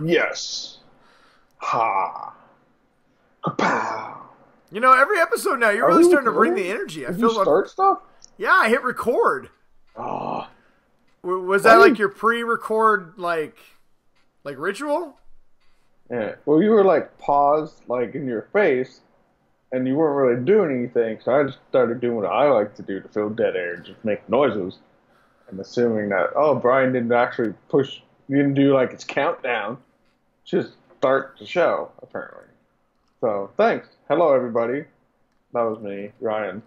Yes. Ha. Kapow. You know, every episode now, you're really starting to bring the energy. I Did feel you start stuff? Yeah, I hit record. Oh. Was that like your pre-record like ritual? Yeah. Well, you were like paused, like in your face, and you weren't really doing anything. So I just started doing what I like to do to fill dead air, just make noises. I'm assuming that Brian didn't actually didn't do like its countdown, just start the show apparently. So thanks. Hello everybody. That was me, Ryan.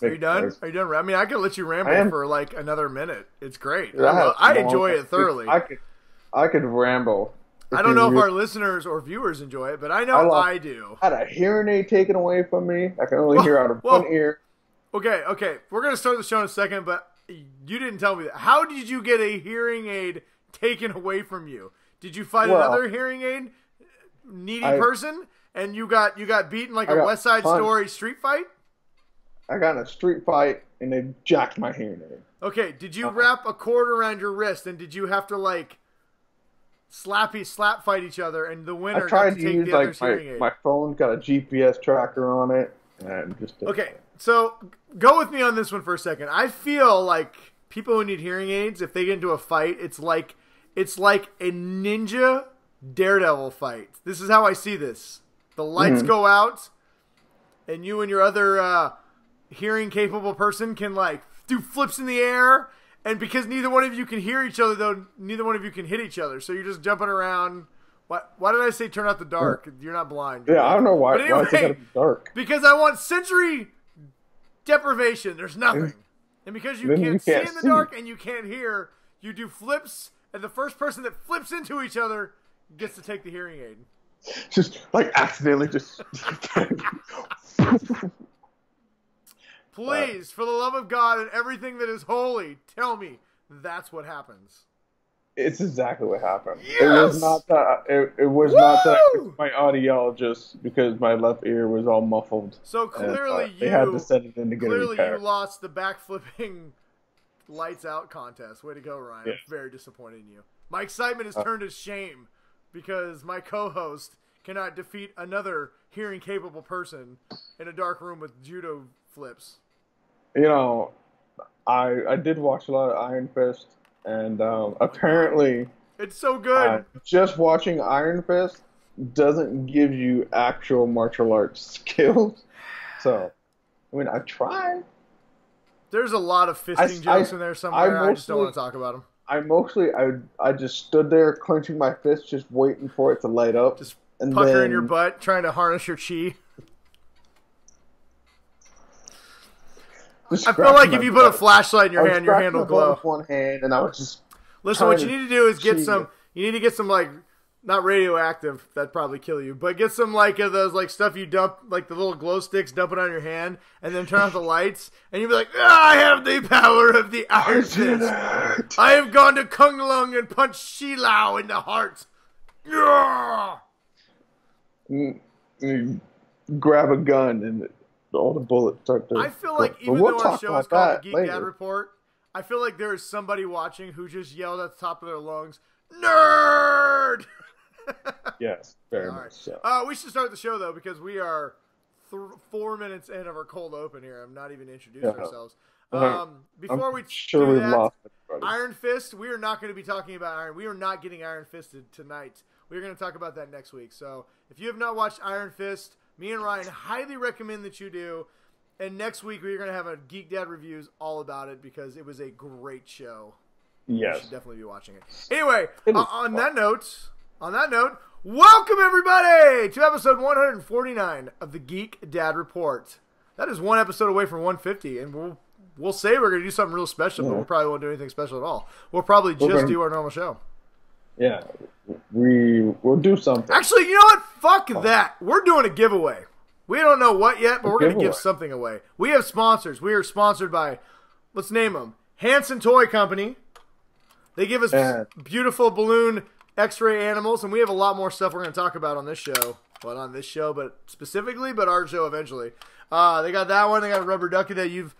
Are you done? Are you done? I mean, I could let you ramble for like another minute. It's great. I enjoy it thoroughly. I could ramble. I don't know if our listeners or viewers enjoy it, but I know I do. I had a hearing aid taken away from me. I can only hear out of one ear. Okay. We're going to start the show in a second, but you didn't tell me that. How did you get a hearing aid taken away from you? Did you find another hearing aid needy person, and you got beaten like a West Side Story street fight? I got in a street fight, and they jacked my hearing aid. Okay, did you wrap a cord around your wrist, and did you have to, like, slap fight each other, and the winner got to take the other's hearing aid? My phone's got a GPS tracker on it, and just... Okay, so go with me on this one for a second. I feel like people who need hearing aids, if they get into a fight, it's like a ninja Daredevil fight. This is how I see this. The lights go out, and you and your other... hearing capable person can like do flips in the air, and because neither one of you can hear each other, though, neither one of you can hit each other, so you're just jumping around. Why did I say turn out the dark? You're not blind. Yeah, I don't know why. But anyway, why it's gotta be dark. Because I want sensory deprivation. There's nothing, and because you can't see in the dark and you can't hear, you do flips, and the first person that flips into each other gets to take the hearing aid. Just like accidentally just. Please, for the love of God and everything that is holy, tell me that's what happens. It's exactly what happened. Yes! It was not that. It was not that I was my audiologist because my left ear was all muffled. So clearly, they had to send it in to get it repaired. You lost the backflipping lights out contest. Way to go, Ryan! Yeah. I'm very disappointed in you. My excitement has turned to shame because my co-host cannot defeat another hearing capable person in a dark room with judo flips. You know, I did watch a lot of Iron Fist, and apparently... It's so good! Just watching Iron Fist doesn't give you actual martial arts skills. So, I mean, I tried. There's a lot of fisting jokes in there somewhere. I just don't want to talk about them. I just stood there clenching my fist, just waiting for it to light up. Just puckering your butt, trying to harness your chi. I feel like if you put a flashlight in your hand will glow. With one hand, and I was just. Listen, what you need to do is get some. You need to get some like, not radioactive. That'd probably kill you. But get some like of those like stuff you dump, like the little glow sticks, dump it on your hand, and then turn off the lights, and you'll be like, I have the power of the Iron Fist. I have gone to Kung Lung and punched Shi Lao in the heart. Grab a gun and all the bullets start to... I feel like even though our show is called the Geek Dad Report, I feel like there is somebody watching who just yelled at the top of their lungs, "Nerd!" Yes, very much so. We should start the show, though, because we are 4 minutes in of our cold open here. I'm not even introducing ourselves. Before we do that, Iron Fist, we are not going to be talking about Iron. We are not getting Iron Fisted tonight. We're going to talk about that next week. So if you have not watched Iron Fist, me and Ryan highly recommend that you do. And next week we're going to have a Geek Dad reviews all about it because it was a great show. Yes. You should definitely be watching it. Anyway, on that note, welcome everybody to episode 149 of the Geek Dad Report. That is one episode away from 150, and we'll say we're going to do something real special, but we probably won't do anything special at all. We'll probably just do our normal show. Yeah, we'll do something. Actually, you know what? Fuck that. We're doing a giveaway. We don't know what yet, but we're going to give something away. We have sponsors. We are sponsored by, let's name them, Hanson Toy Company. They give us beautiful balloon X-ray animals, and we have a lot more stuff we're going to talk about on this show. Well, not on this show, but specifically, but our show eventually. They got that one. They got a rubber ducky that you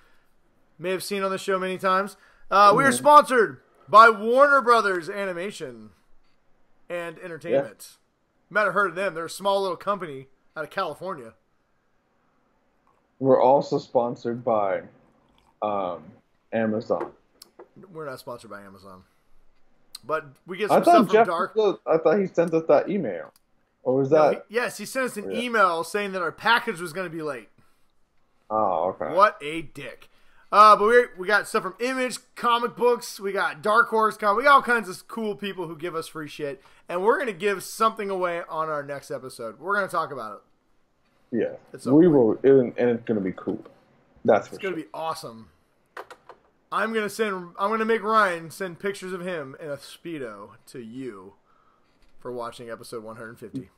may have seen on the show many times. We are sponsored by Warner Brothers Animation. and entertainment. You might have heard of them. They're a small little company out of California. We're also sponsored by Amazon. We're not sponsored by Amazon. But we get some stuff from Dark. I thought he sent us that email. Or was that? Yes, he sent us an email saying that our package was going to be late. Oh, okay. What a dick. But we got stuff from Image, comic books. We got Dark Horse comic. We got all kinds of cool people who give us free shit. And we're going to give something away on our next episode. We're going to talk about it. Yeah. We will. And it's going to be cool. That's for sure. It's going to be awesome. I'm going to make Ryan send pictures of him in a Speedo to you for watching episode 150.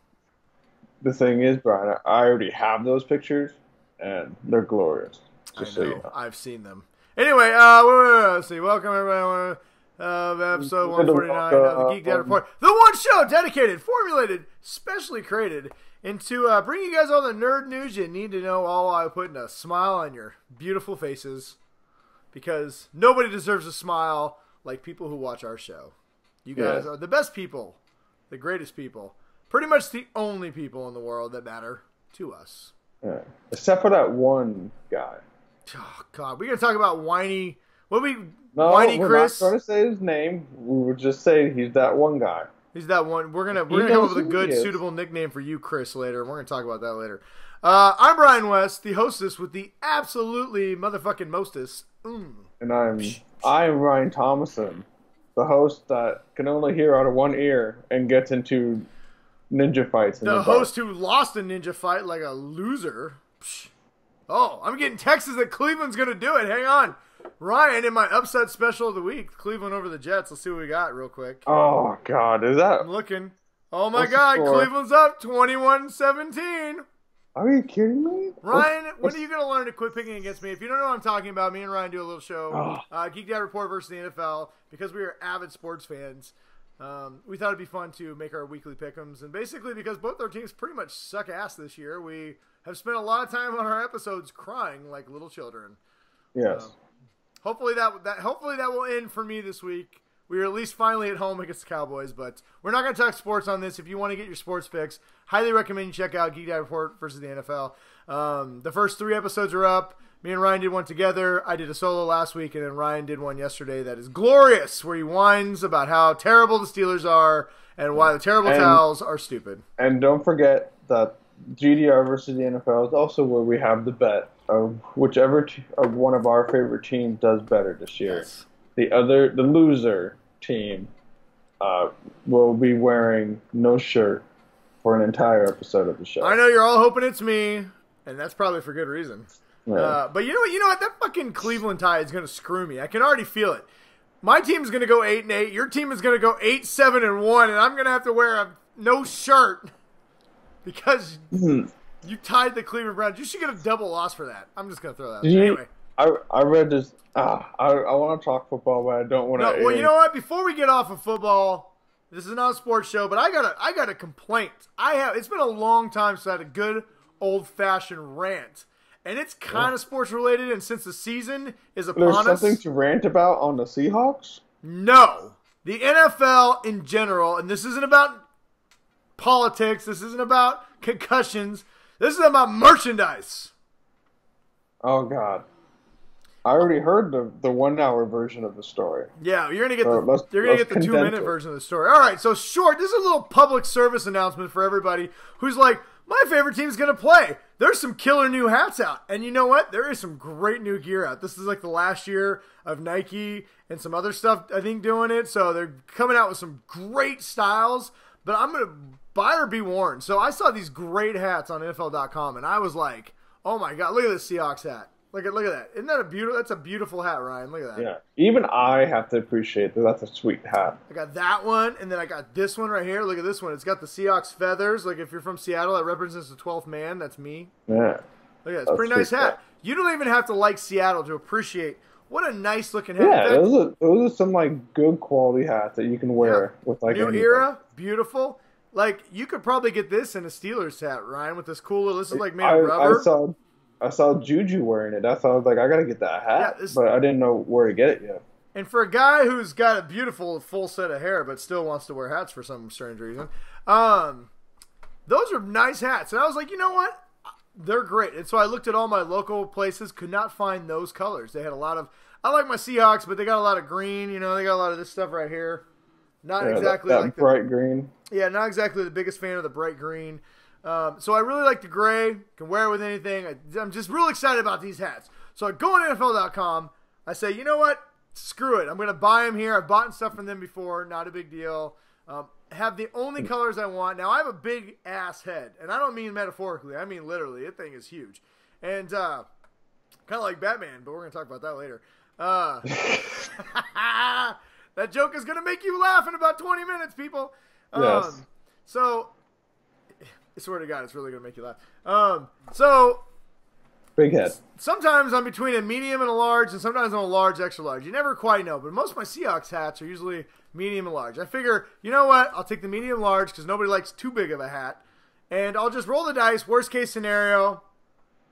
The thing is, Brian, I already have those pictures, and they're glorious. Just I know. So you know. I've seen them. Anyway, let's see. Welcome, everybody. Episode 149 of the Geek Dad Report. The one show dedicated, formulated, specially created into bringing you guys all the nerd news you need to know, all while putting a smile on your beautiful faces. Because nobody deserves a smile like people who watch our show. You guys are the best people, the greatest people, pretty much the only people in the world that matter to us. Yeah. Except for that one guy. Oh, God. We're going to talk about whiny... Whiny Chris? We're not going to say his name. We would just say he's that one guy. He's that one. We're gonna come up with a good, suitable nickname for you, Chris, later. We're going to talk about that later. I'm Brian West, the hostess with the absolutely motherfucking mostest. And I'm Ryan Thomason, the host that can only hear out of one ear and gets into ninja fights. The host who lost a ninja fight like a loser. Oh, I'm getting texts that Cleveland's going to do it. Hang on. Ryan, in my upset special of the week, Cleveland over the Jets. Let's see what we got real quick. Oh, God. Is that... I'm looking. Oh, my God. Cleveland's up 21-17. Are you kidding me? Ryan, when are you going to learn to quit picking against me? If you don't know what I'm talking about, me and Ryan do a little show, Geek Dad Report versus the NFL, because we are avid sports fans. We thought it'd be fun to make our weekly pick'ems, and basically because both our teams pretty much suck ass this year, we have spent a lot of time on our episodes crying like little children. Yes. Hopefully that will end for me this week. We are at least finally at home against the Cowboys, but we're not going to talk sports on this. If you want to get your sports fix, highly recommend you check out Geek Dad Report versus the NFL. The first 3 episodes are up. Me and Ryan did one together. I did a solo last week, and then Ryan did one yesterday that is glorious, where he whines about how terrible the Steelers are and why the terrible towels are stupid. And don't forget that GDR versus the NFL is also where we have the bet of whichever of one of our favorite teams does better this year. Yes. The loser team will be wearing no shirt for an entire episode of the show. I know you're all hoping it's me, and that's probably for good reason. Yeah. But you know what? That fucking Cleveland tie is going to screw me. I can already feel it. My team's going to go 8-8. Your team is going to go 8-7-1, and I'm going to have to wear no shirt because you tied the Cleveland Browns. You should get a double loss for that. I'm just going to throw that. Anyway. I read this. I want to talk football, but I don't want to. No, well, you know what? Before we get off of football, this is not a sports show, but I got a complaint. It's been a long time since I had a good old-fashioned rant. And it's kind of sports related, and since the season is upon us... There's something to rant about on the Seahawks? No. The NFL in general, and this isn't about politics, this isn't about concussions, this is about merchandise. Oh, God. I already heard the 1 hour version of the story. Yeah, you're going to get the 2-minute version of the story. All right, so short, this is a little public service announcement for everybody who's like, my favorite team's going to play. There's some killer new hats out. And you know what? There is some great new gear out. This is like the last year of Nike and some other stuff, I think, doing it. So they're coming out with some great styles. But I'm going to buy or be worn. So I saw these great hats on NFL.com, and I was like, oh, my God, look at this Seahawks hat. Look at that. Isn't that a beautiful? That's a beautiful hat, Ryan. Look at that. Yeah. Even I have to appreciate that. That's a sweet hat. I got that one, and then I got this one right here. Look at this one. It's got the Seahawks feathers. Like if you're from Seattle, that represents the 12th man. That's me. Yeah. Look at that. It's a pretty nice hat. You don't even have to like Seattle to appreciate what a nice looking hat. Yeah, those are some like good quality hats that you can wear with like new anything. Era, beautiful. Like you could probably get this in a Steelers hat, Ryan, with this cool little. This is like made of rubber. I saw Juju wearing it. That's why I was like, I gotta get that hat, but I didn't know where to get it yet. And for a guy who's got a beautiful full set of hair but still wants to wear hats for some strange reason, those are nice hats. And I was like, you know what? They're great. And so I looked at all my local places, could not find those colors. They had a lot of, I like my Seahawks, but they got a lot of green. You know, they got a lot of this stuff right here. Not exactly that like bright green. Yeah, not exactly the biggest fan of the bright green. So I really like the gray. Can wear it with anything. I'm just real excited about these hats. So I go on NFL.com. I say, you know what? Screw it. I'm going to buy them here. I've bought stuff from them before. Not a big deal. Have the only colors I want. Now, I have a big ass head. And I don't mean metaphorically. I mean literally. That thing is huge. And kind of like Batman, but we're going to talk about that later. That joke is going to make you laugh in about 20 minutes, people. Yes. So, I swear to God, it's really going to make you laugh. So, big head. Sometimes I'm between a medium and a large, and sometimes I'm a large, extra large. You never quite know, but most of my Seahawks hats are usually medium and large. I figure, you know what? I'll take the medium large because nobody likes too big of a hat, and I'll just roll the dice. Worst case scenario,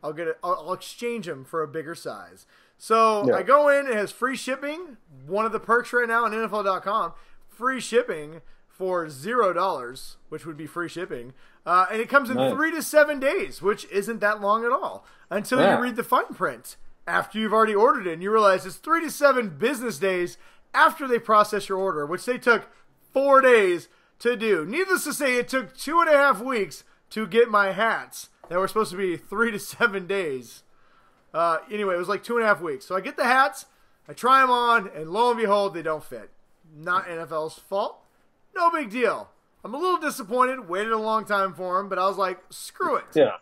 I'll get it. I'll exchange them for a bigger size. So I go in. It has free shipping. One of the perks right now on NFL.com, free shipping for $0, which would be free shipping. And it comes in 3 to 7 days, which isn't that long at all. Until you read the fine print after you've already ordered it. And you realize it's 3 to 7 business days after they process your order, which they took 4 days to do. Needless to say, it took 2.5 weeks to get my hats that were supposed to be 3 to 7 days. Anyway, it was like 2.5 weeks. So I get the hats, I try them on, and lo and behold, they don't fit. Not NFL's fault. No big deal. I'm a little disappointed. Waited a long time for them, but I was like, screw it. Yeah.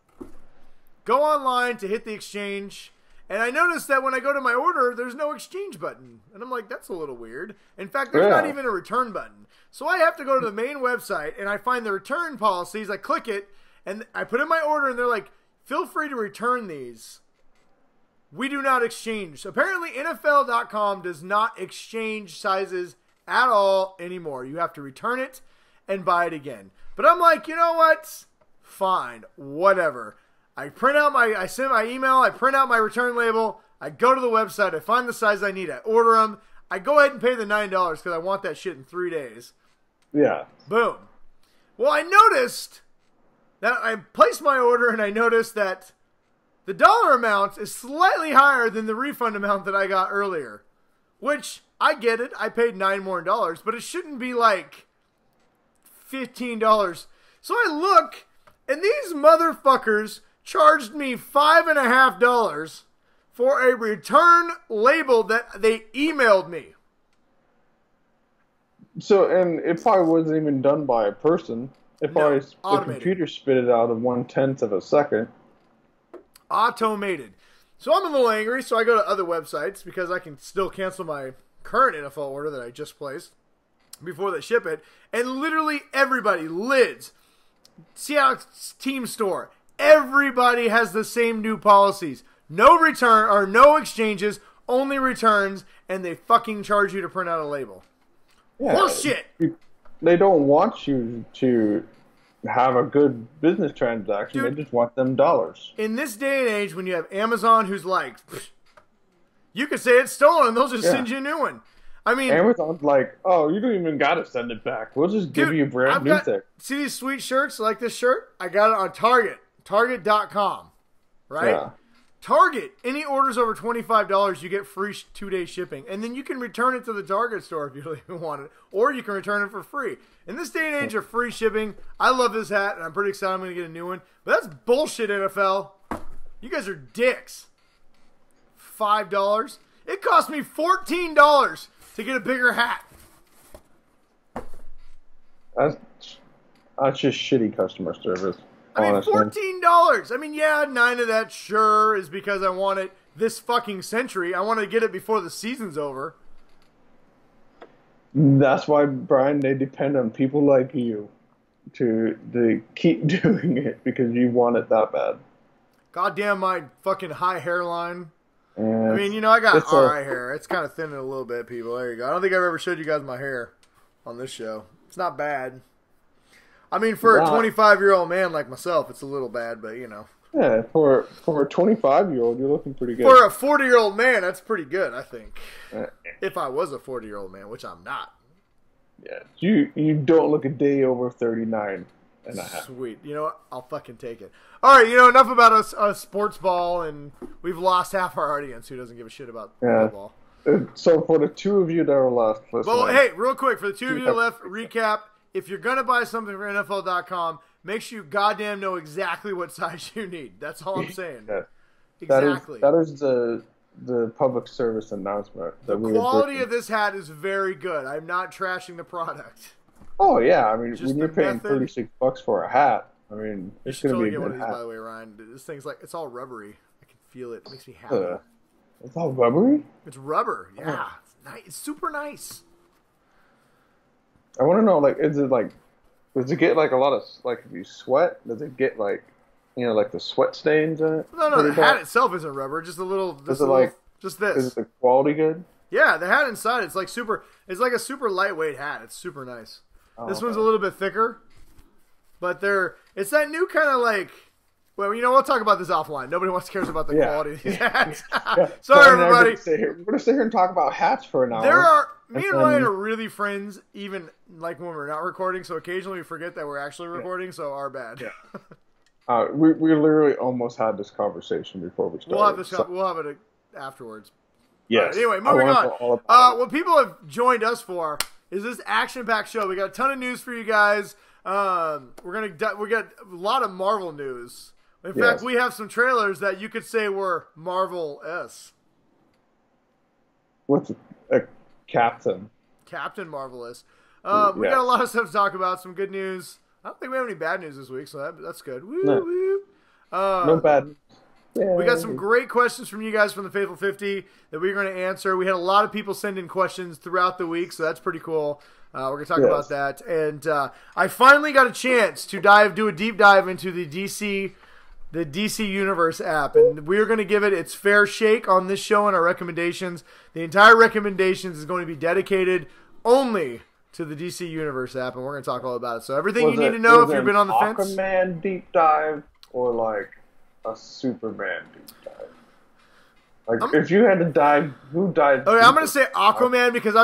Go online to hit the exchange, and I noticed that when I go to my order, there's no exchange button. And I'm like, that's a little weird. In fact, there's not even a return button. So I have to go to the main website, and I find the return policies. I click it, and I put in my order, and they're like, feel free to return these. We do not exchange. Apparently, NFL.com does not exchange sizes at all anymore. You have to return it and buy it again. But I'm like, you know what? Fine. Whatever. I send my email, I print out my return label, I go to the website, I find the size I need, I order them, I go ahead and pay the $9 because I want that shit in 3 days. Yeah. Boom. Well, I noticed that I placed my order and I noticed that the dollar amount is slightly higher than the refund amount that I got earlier. Which, I get it, I paid $9 more, but it shouldn't be like $15. So I look, and these motherfuckers charged me $5.50 for a return label that they emailed me. So, and it probably wasn't even done by a person. The computer spit it out in 1/10 of a second. Automated. So I'm a little angry, so I go to other websites because I can still cancel my current NFL order that I just placed before they ship it. And literally everybody, Lids, Seahawks Team Store, everybody has the same new policies. No return or no exchanges, only returns, and they fucking charge you to print out a label. Yeah, bullshit. They don't want you to have a good business transaction. Dude, they just want them dollars. In this day and age, when you have Amazon who's like, you could say it's stolen and they'll just send you a new one. I mean, Amazon's like, oh, you don't even got to send it back. We'll just give you a brand new thing. See these sweet shirts like this shirt? I got it on Target. Target.com. Right? Yeah. Target, any orders over $25, you get free 2-day shipping. And then you can return it to the Target store if you really want it. Or you can return it for free. In this day and age of free shipping, I love this hat, and I'm pretty excited I'm going to get a new one. But that's bullshit, NFL. You guys are dicks. $5. It cost me $14 to get a bigger hat. That's just shitty customer service. I mean, $14. I mean, yeah, 9 of that sure is because I want it this fucking century. I want to get it before the season's over. That's why, Brian, they depend on people like you to keep doing it because you want it that bad. Goddamn my fucking high hairline. And I mean, you know, I got alright hair. It's kind of thinning a little bit, people. There you go. I don't think I've ever showed you guys my hair on this show. It's not bad. I mean, for a 25-year-old man like myself, it's a little bad, but, you know. Yeah, for a 25-year-old, you're looking pretty good. For a 40-year-old man, that's pretty good, I think. Uh, If I was a 40-year-old man, which I'm not. yeah, you don't look a day over 39 and a half. Sweet. You know what? I'll fucking take it. All right, enough about a sports ball, and we've lost half our audience who doesn't give a shit about football. So for the two of you that are left, listen. Well, hey, real quick, for the two of you that left, recap. If you're going to buy something for NFL.com, make sure you goddamn know exactly what size you need. That's all I'm saying. Yeah. Exactly. That is the public service announcement. The quality of this hat is very good. I'm not trashing the product. Oh, yeah. I mean, Just when you're paying $36 for a hat, I mean, it's going to be a good one of these, hat. by the way, Ryan. This thing's like, it's all rubbery. I can feel it. It makes me happy. It's all rubbery? It's rubber. Yeah. It's nice. It's super nice. I want to know, like, does it get, like, a lot of, like, if you sweat, does it get, like, like the sweat stains in it? No, the hat itself isn't rubber. Just a little, just this. Is the quality good? Yeah, the hat inside, it's like a super lightweight hat. It's super nice. This one's a little bit thicker, but it's that new kind of like, well, we'll talk about this offline. Nobody cares about the quality of these hats. Sorry, everybody. We're going to sit here and talk about hats for an hour. Me and Ryan are really friends, even like when we're not recording, so occasionally we forget that we're actually recording, so our bad. Yeah. We literally almost had this conversation before we started. We'll have it afterwards. Yes. Right, anyway, moving on. What people have joined us for is this action-packed show. We got a ton of news for you guys. We got a lot of Marvel news. In fact, we have some trailers that you could say were Marvel-esque. What's a Captain Marvelous. We got a lot of stuff to talk about. Some good news. I don't think we have any bad news this week, so that's good. Woo, woo. No bad news. We got some great questions from you guys from the Faithful 50 that we're going to answer. We had a lot of people send in questions throughout the week, so that's pretty cool. We're going to talk about that. And I finally got a chance to do a deep dive into the DC Universe app, and we're going to give it its fair shake on this show and our recommendations. The entire recommendations is going to be dedicated only to the DC Universe app, and we're going to talk all about it. So everything you need to know if you've been on the fence. Aquaman deep dive or like a Superman deep dive? Like if you had to dive, who dived? Okay, I'm going to say Aquaman because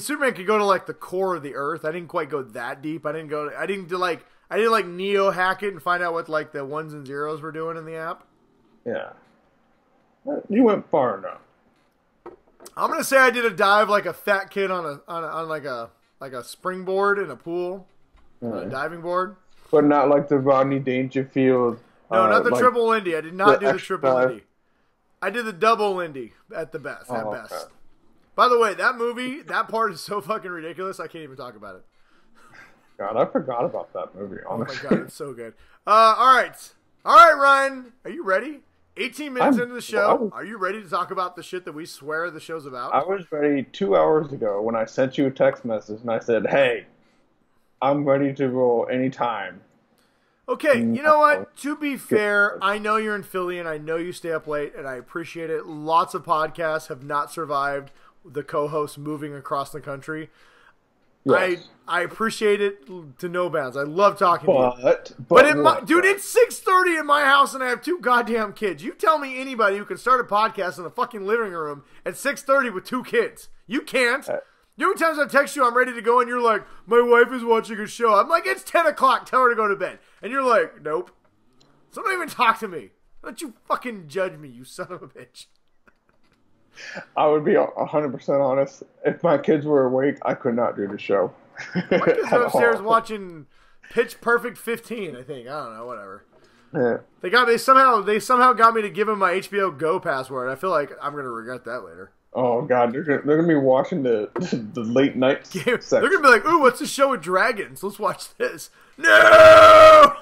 Superman could go to like the core of the earth. I didn't quite go that deep. I didn't like Neo hack it and find out what like the ones and zeros were doing in the app. Yeah. You went far enough. I'm gonna say I did a dive like a fat kid on like a springboard in a pool, on a diving board. But not like the Rodney Dangerfield. No, not the triple Lindy. I did not do the triple Lindy. I did the double Lindy at best. Okay. By the way, that part is so fucking ridiculous. I can't even talk about it. God, I forgot about that movie, honestly. Oh my God, it's so good. All right, Ryan, are you ready? 18 minutes into the show, are you ready to talk about the shit that we swear the show's about? I was ready 2 hours ago when I sent you a text message and I said, hey, I'm ready to roll anytime. Okay, you know what? To be fair, I know you're in Philly and I know you stay up late and I appreciate it. Lots of podcasts have not survived the co-hosts moving across the country. Yes. I appreciate it to no bounds. I love talking to you. Dude, it's 6:30 in my house and I have 2 goddamn kids. You tell me anybody who can start a podcast in the fucking living room at 6:30 with 2 kids. You can't. The many times I text you, I'm ready to go, and you're like, my wife is watching a show. I'm like, it's 10 o'clock. Tell her to go to bed. And you're like, nope. So don't even talk to me. Don't you fucking judge me, you son of a bitch. I would be 100% honest. If my kids were awake, I could not do the show. My kids are upstairs watching Pitch Perfect 15, I think. I don't know, whatever. Yeah. They somehow got me to give them my HBO Go password. I feel like I'm going to regret that later. Oh, God. They're gonna be watching the late night section. They're going to be like, ooh, what's the show with dragons? Let's watch this. No!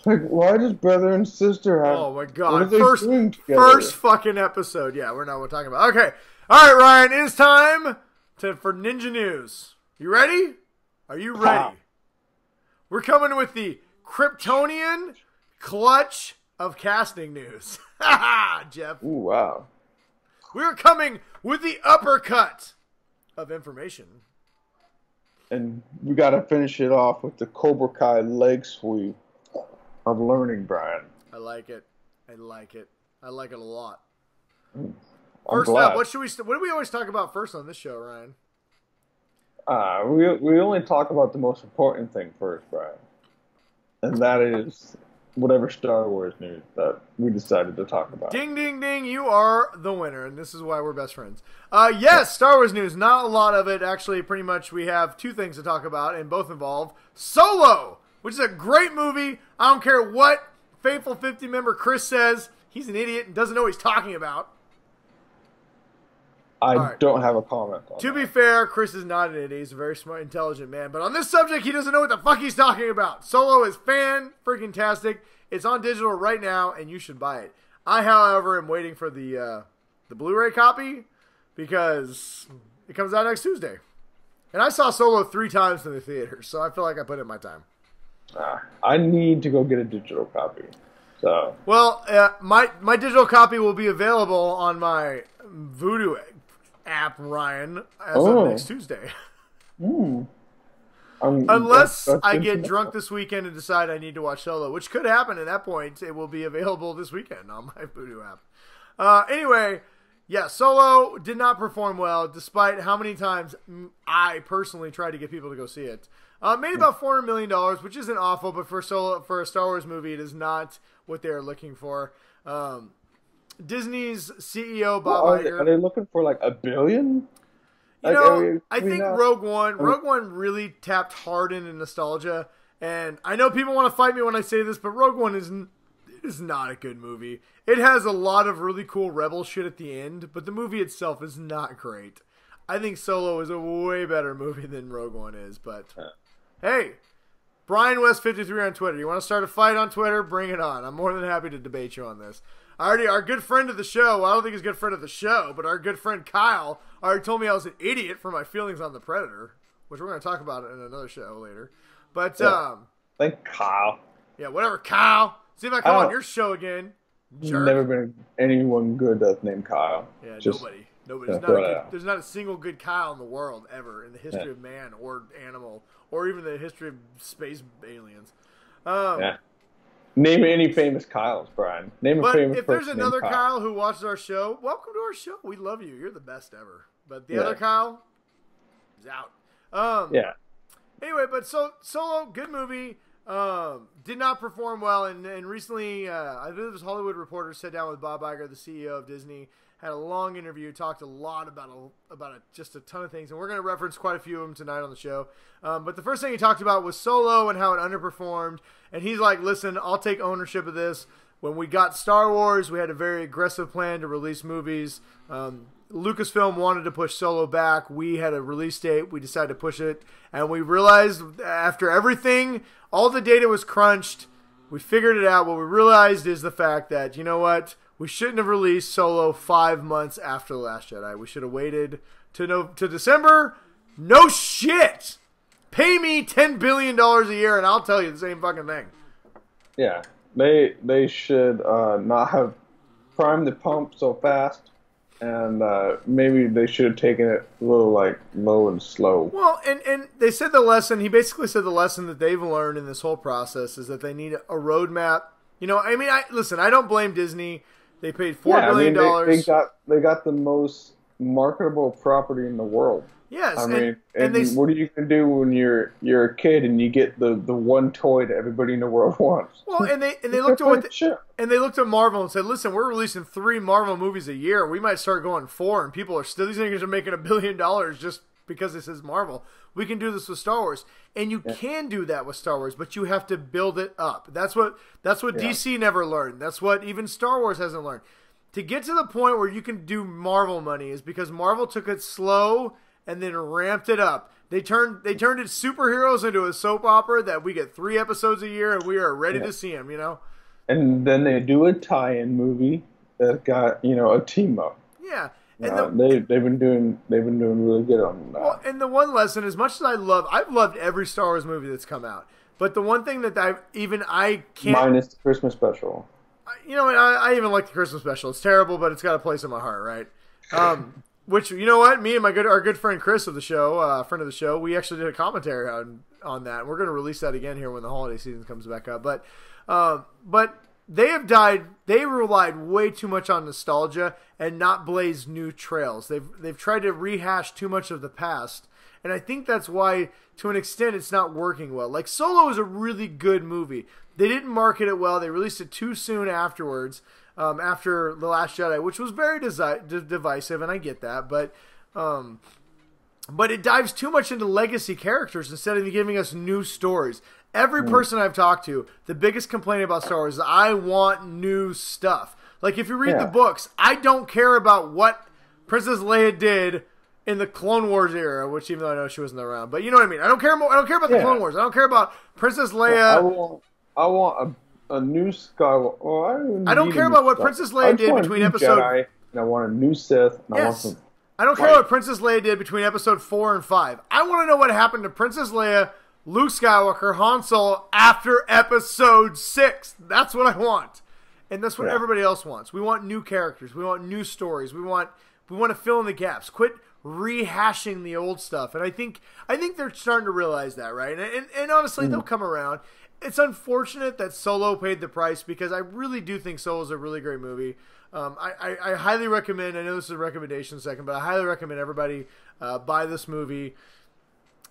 Like, why does brother and sister have... Oh, my God. First fucking episode. Yeah, we're talking about. Okay. All right, Ryan. It is time for Ninja News. You ready? Are you ready? We're coming with the Kryptonian clutch of casting news. Jeff. Ooh, wow. We're coming with the uppercut of information. And we got to finish it off with the Cobra Kai leg sweep. of learning, Brian. I like it. I like it. I like it a lot. I'm First glad. up, what do we always talk about first on this show, Ryan? We only talk about the most important thing first, Brian, and that is whatever Star Wars news that we decided to talk about. Ding, ding, ding! You are the winner, and this is why we're best friends. Yes, Star Wars news. Not a lot of it, actually. Pretty much, we have two things to talk about, and both involve Solo, which is a great movie. I don't care what faithful 50 member Chris says. He's an idiot and doesn't know what he's talking about. I don't have a comment on To that. be fair, Chris is not an idiot. He's a very smart, intelligent man. But on this subject, he doesn't know what the fuck he's talking about. Solo is fan-freaking-tastic. It's on digital right now, and you should buy it. I, however, am waiting for the Blu-ray copy because it comes out next Tuesday. And I saw Solo 3 times in the theater, so I feel like I put in my time. I need to go get a digital copy. So Well, my digital copy will be available on my Vudu app, Ryan, as of next Tuesday. Unless I get drunk this weekend and decide I need to watch Solo, which could happen. At that point, it will be available this weekend on my Vudu app. Anyway, yeah, Solo did not perform well, despite how many times I personally tried to get people to go see it. Made about $400 million, which isn't awful, but for a Star Wars movie, it is not what they are looking for. Disney's CEO Bob Iger. Are they looking for like $1 billion? I think Rogue One really tapped hard into nostalgia, and I know people want to fight me when I say this, but Rogue One is not a good movie. It has a lot of really cool rebel shit at the end, but the movie itself is not great. I think Solo is a way better movie than Rogue One is, but hey, Brian West 53 on Twitter. You want to start a fight on Twitter? Bring it on. I'm more than happy to debate you on this. Our good friend of the show, well, I don't think he's a good friend of the show, but our good friend Kyle already told me I was an idiot for my feelings on The Predator, which we're going to talk about in another show later. But, thank Kyle. Yeah, whatever, Kyle. See if I come on your show again. Jerk. Never been anyone good that's named Kyle. Yeah, Just, nobody. There's not a single good Kyle in the world ever in the history of man or animal or even the history of space aliens. Name any famous Kyles, Brian. Name a famous person. If there's another Kyle who watches our show, welcome to our show. We love you. You're the best ever. But the other Kyle is out. Anyway, but Solo, good movie. Did not perform well, and recently, I believe it was Hollywood Reporter sat down with Bob Iger, the CEO of Disney, had a long interview, talked a lot about just a ton of things, and we're going to reference quite a few of them tonight on the show. But the first thing he talked about was Solo and how it underperformed, and he's like, listen, I'll take ownership of this. When we got Star Wars, we had a very aggressive plan to release movies. Lucasfilm wanted to push Solo back. We had a release date. We decided to push it, and we realized after everything, all the data was crunched, we figured it out. What we realized is the fact that, you know what? We shouldn't have released Solo 5 months after The Last Jedi. We should have waited to December. No shit! Pay me $10 billion a year and I'll tell you the same fucking thing. Yeah. They should not have primed the pump so fast. And maybe they should have taken it a little low and slow. Well, and they said the lesson. He basically said the lesson that they've learned in this whole process is that they need a roadmap. You know, I mean, I don't blame Disney. They paid $4 billion. They got the most marketable property in the world. Yes, I mean, what are you gonna do when you're a kid and you get the one toy that everybody in the world wants? Well, and they looked at Marvel and said, "Listen, we're releasing 3 Marvel movies a year. We might start going 4, and people are still these niggas are making $1 billion just because it says Marvel. We can do this with Star Wars, and you can do that with Star Wars, but you have to build it up. That's what DC never learned. That's what even Star Wars hasn't learned. To get to the point where you can do Marvel money is because Marvel took it slow." And then ramped it up. They turned it superheroes into a soap opera that we get 3 episodes a year and we are ready to see them. You know. And then they do a tie-in movie that got a team up. Yeah, and they've been doing really good on that. Well, and the one lesson, as much as I've loved every Star Wars movie that's come out, but the one thing that I can't minus the Christmas special. You know, I even like the Christmas special. It's terrible, but it's got a place in my heart, right? Which, you know what? Me and our good friend Chris of the show, friend of the show, we actually did a commentary on that. We're going to release that again here when the holiday season comes back up. But But they have died. They relied way too much on nostalgia and not blaze new trails. They've tried to rehash too much of the past, and I think that's why, to an extent, it's not working well. Like, Solo is a really good movie. They didn't market it well. They released it too soon afterwards, after The Last Jedi, which was very divisive, and I get that, but it dives too much into legacy characters instead of giving us new stories. Every person I've talked to, the biggest complaint about Star Wars is, I want new stuff. Like, if you read the books, I don't care about what Princess Leia did in the Clone Wars era, which, even though I know she wasn't around, but you know what I mean. I don't care about the Clone Wars. I don't care about Princess Leia. I want a new Skywalker. Well, I don't care about what Princess Leia did between episode. Jedi, and I want a new Sith. And I want some. I don't care what Princess Leia did between episode 4 and 5. I want to know what happened to Princess Leia, Luke Skywalker, Han Solo after episode 6. That's what I want. And that's what everybody else wants. We want new characters. We want new stories. We want to fill in the gaps. Quit rehashing the old stuff. And I think they're starting to realize that, right? And honestly, they'll come around. It's unfortunate that Solo paid the price, because I really do think Solo is a really great movie. I highly recommend, I know this is a recommendation second, but I highly recommend everybody buy this movie.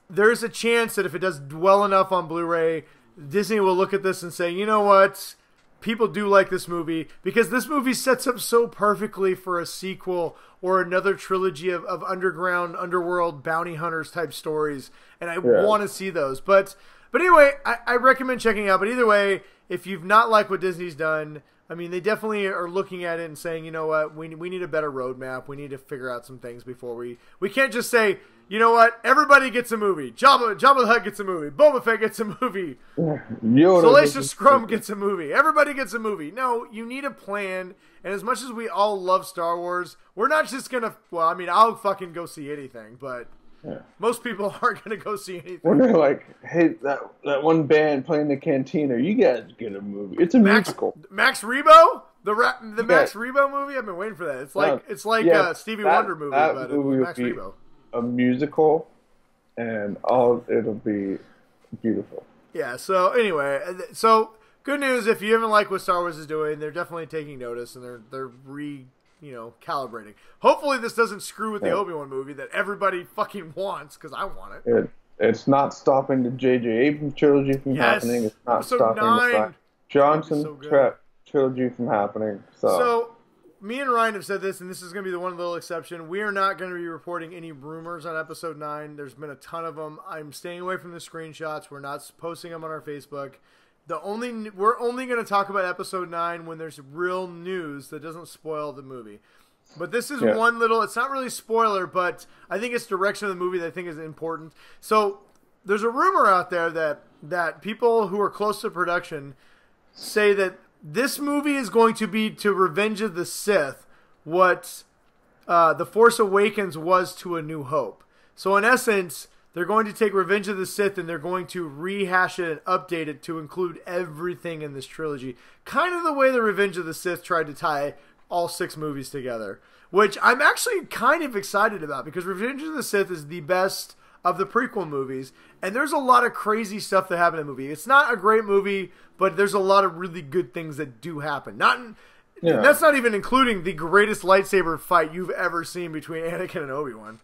There's a chance that if it does well enough on Blu-ray, Disney will look at this and say, you know what? People do like this movie, because this movie sets up so perfectly for a sequel or another trilogy of underworld bounty hunters type stories, and I want to see those. But anyway, I recommend checking it out. But either way, if you've not liked what Disney's done, I mean, they definitely are looking at it and saying, you know what, we need a better roadmap. We need to figure out some things before we can't just say, you know what, everybody gets a movie. Jabba the Hutt gets a movie. Boba Fett gets a movie. Salacious Scrum gets a movie. Everybody gets a movie. No, you need a plan. And as much as we all love Star Wars, we're not just going to, well, I mean, I'll fucking go see anything, but most people aren't going to go see anything. When they're like, hey, that one band playing the cantina, you guys get a movie. It's a musical. Max Rebo? The Max Rebo movie? I've been waiting for that. It's like a Stevie Wonder movie, but movie Max Rebo. A musical, and it'll be beautiful. Yeah, so anyway, good news, if you haven't liked what Star Wars is doing, they're definitely taking notice, and they're calibrating. Hopefully this doesn't screw with the Obi-Wan movie that everybody fucking wants, because I want it. It's not stopping the J.J. Abrams trilogy from happening. It's not stopping the Frank Johnson trilogy from happening. So me and Ryan have said this, and this is going to be the one little exception. We are not going to be reporting any rumors on Episode 9. There's been a ton of them. I'm staying away from the screenshots. We're not posting them on our Facebook. We're only going to talk about Episode 9 when there's real news that doesn't spoil the movie. But this is one little, it's not really spoiler, but I think it's direction of the movie that I think is important. So there's a rumor out there that people who are close to production say that this movie is going to be to Revenge of the Sith what The Force Awakens was to A New Hope. So in essence, they're going to take Revenge of the Sith and they're going to rehash it and update it to include everything in this trilogy. Kind of the way the Revenge of the Sith tried to tie all 6 movies together, which I'm actually kind of excited about, because Revenge of the Sith is the best of the prequel movies, and there's a lot of crazy stuff that happened in the movie. It's not a great movie, but there's a lot of really good things that do happen. That's not even including the greatest lightsaber fight you've ever seen between Anakin and Obi-Wan.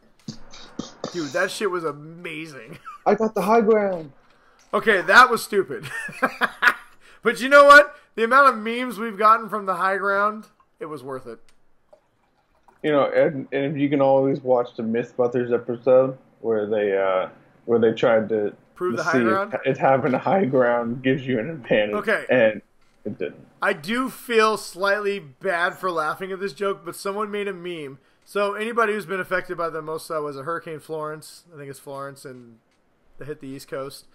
Dude, that shit was amazing. I got the high ground. Okay, that was stupid. But you know what? The amount of memes we've gotten from the high ground, it was worth it. You know, and you can always watch the Mythbusters episode where they tried to prove the high ground. If having a high ground gives you an advantage. Okay, and it didn't. I do feel slightly bad for laughing at this joke, but someone made a meme. So anybody who's been affected by the most was a Hurricane Florence. I think it's Florence, and that hit the East Coast.